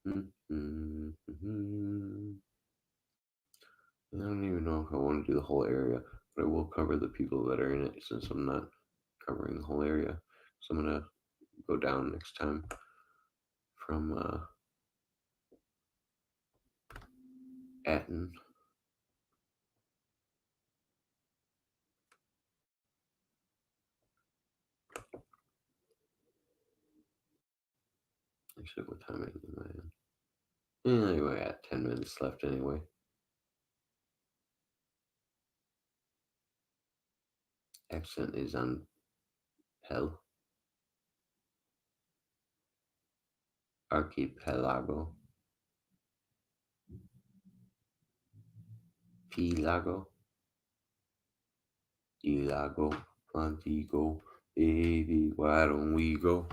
I don't even know if I want to do the whole area, but I will cover the people that are in it since I'm not covering the whole area. So I'm gonna go down next time from Atten. Actually, what time am I in? Anyway, I got 10 minutes left anyway. Accent is on Pel. Archipelago. Pilago. Ilago. Plantigo. Baby, why don't we go?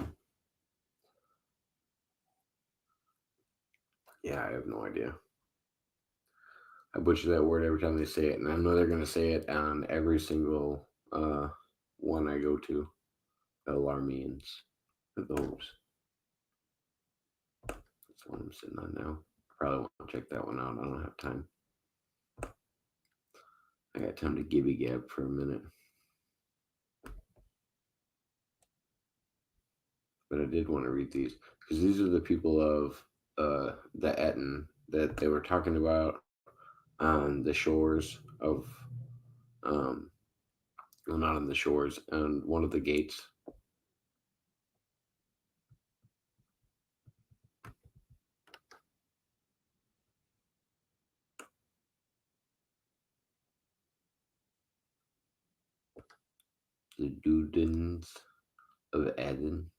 Yeah, I have no idea. I butcher that word every time they say it, and I know they're going to say it on every single one I go to. Alarmians. Those. That's the one I'm sitting on now. Probably want to check that one out. I don't have time. I got time to gibby gab for a minute. But I did want to read these because these are the people of the Etten that they were talking about on the shores of, well, not on the shores, on one of the gates. The Dudens of Eden.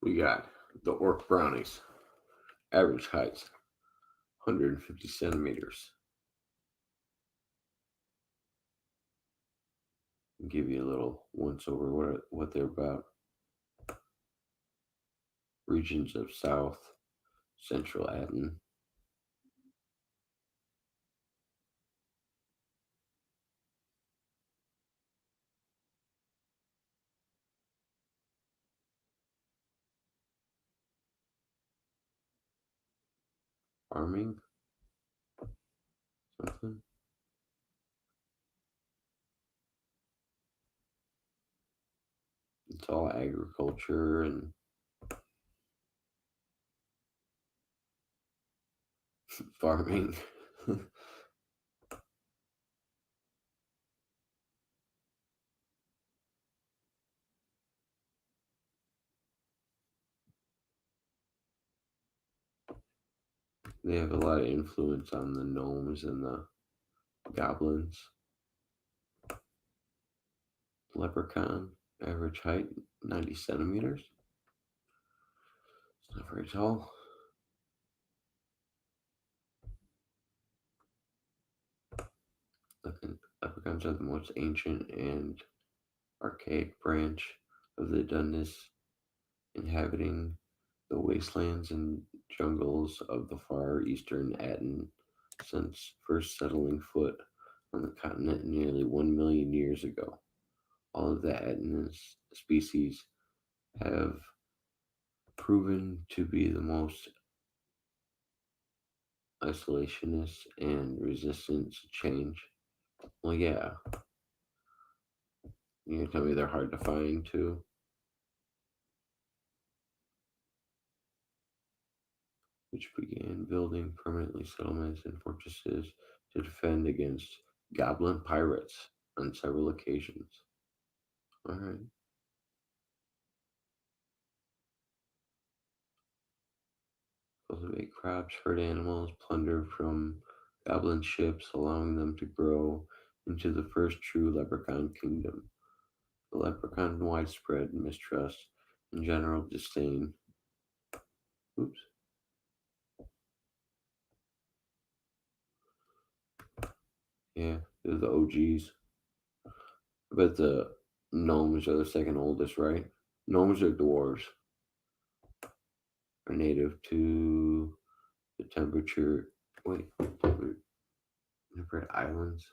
We got the Orc Brownies. Average height 150 centimeters. I'll give you a little once over what they're about. Regions of South Central Aden. Farming. Something. It's all agriculture and farming. They have a lot of influence on the gnomes and the goblins. Leprechaun, average height 90 centimeters. It's Not very tall. Leprechauns are the most ancient and archaic branch of the Dundas, inhabiting the wastelands and jungles of the far eastern Aten since first settling foot on the continent nearly 1 million years ago. All of the Aten species have proven to be the most isolationist and resistant to change. Well, yeah, you tell me they're hard to find too, which began building permanently settlements and fortresses to defend against goblin pirates on several occasions. All right. Cultivate crops, herd animals, plunder from goblin ships, allowing them to grow into the first true leprechaun kingdom. The leprechaun widespread mistrust and general disdain. Oops. Yeah, they're the OGs. I bet the gnomes are the second oldest, right? Gnomes are dwarves, are native to the temperature. Wait, temperate islands.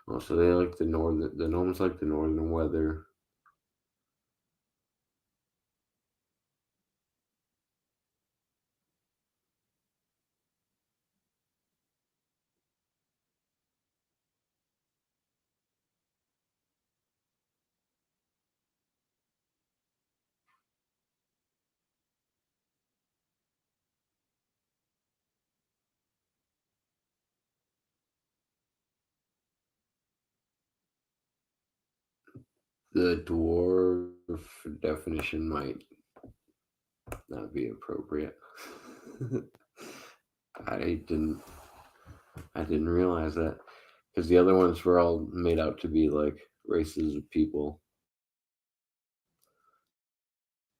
Oh, so they like the northern. The gnomes like the northern weather. The dwarf definition might not be appropriate. I didn't. I didn't realize that because the other ones were all made out to be like races of people,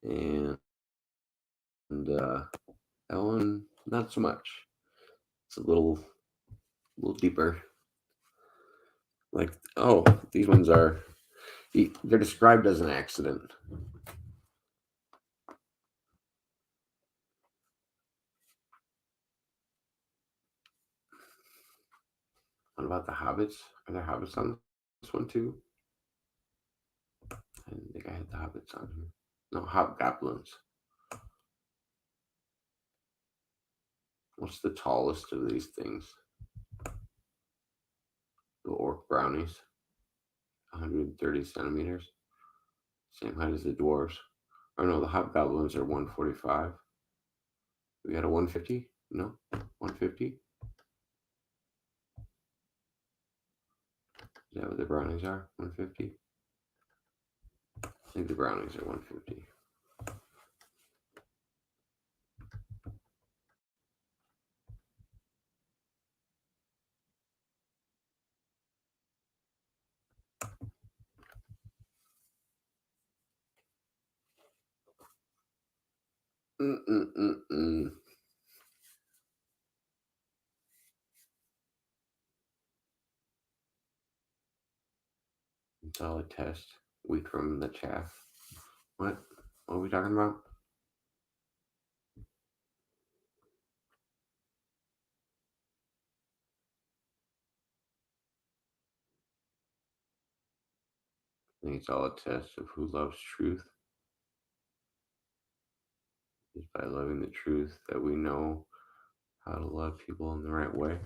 and that one not so much. It's a little deeper. Like, oh, these ones are they're described as an accident. What about the hobbits? Are there hobbits on this one too? I didn't think I had the hobbits on here. No, hobgoblins. What's the tallest of these things? The orc brownies, 130 centimeters, same height as the dwarves. Or no, the hobgoblins are 145. We got a 150? No, 150. Is that what the brownies are? 150. I think the brownies are 150. Mm-mm-mm-mm. Solid test. Wheat from the chaff. What? What are we talking about? I think it's all a test of who loves truth. It's by loving the truth that we know how to love people in the right way.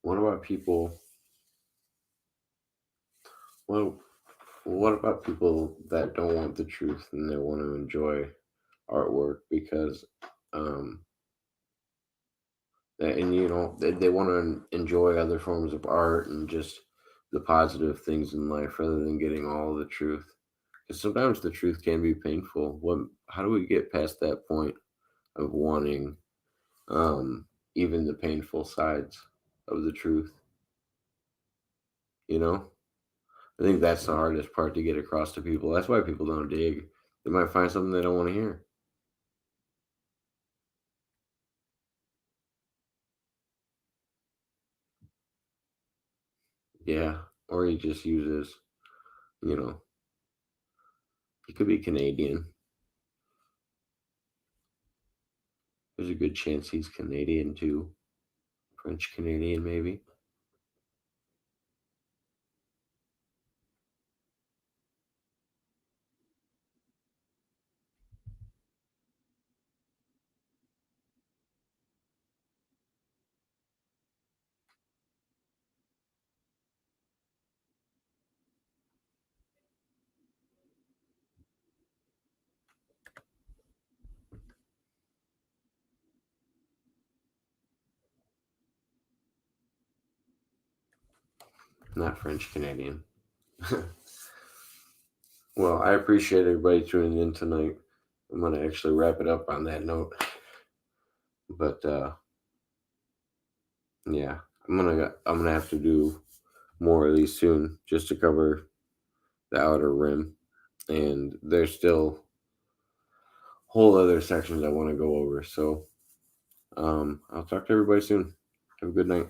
What about people? Well, what about people that don't want the truth and they want to enjoy artwork because um, and they want to enjoy other forms of art and just the positive things in life rather than getting all the truth, because sometimes the truth can be painful. How do we get past that point of wanting even the painful sides of the truth, you know? I think that's the hardest part to get across to people. That's why people don't dig They might find something they don't want to hear. Yeah, or he just uses, you know, he could be Canadian. There's a good chance he's Canadian too. French Canadian, maybe. Not French Canadian. Well, I appreciate everybody tuning in tonight. I'm gonna actually wrap it up on that note. But yeah, I'm gonna have to do more of these soon just to cover the outer rim. And there's still whole other sections I want to go over. So I'll talk to everybody soon. Have a good night.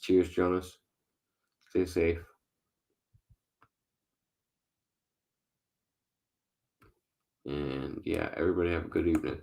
Cheers, Jonas. Stay safe. And yeah, everybody have a good evening.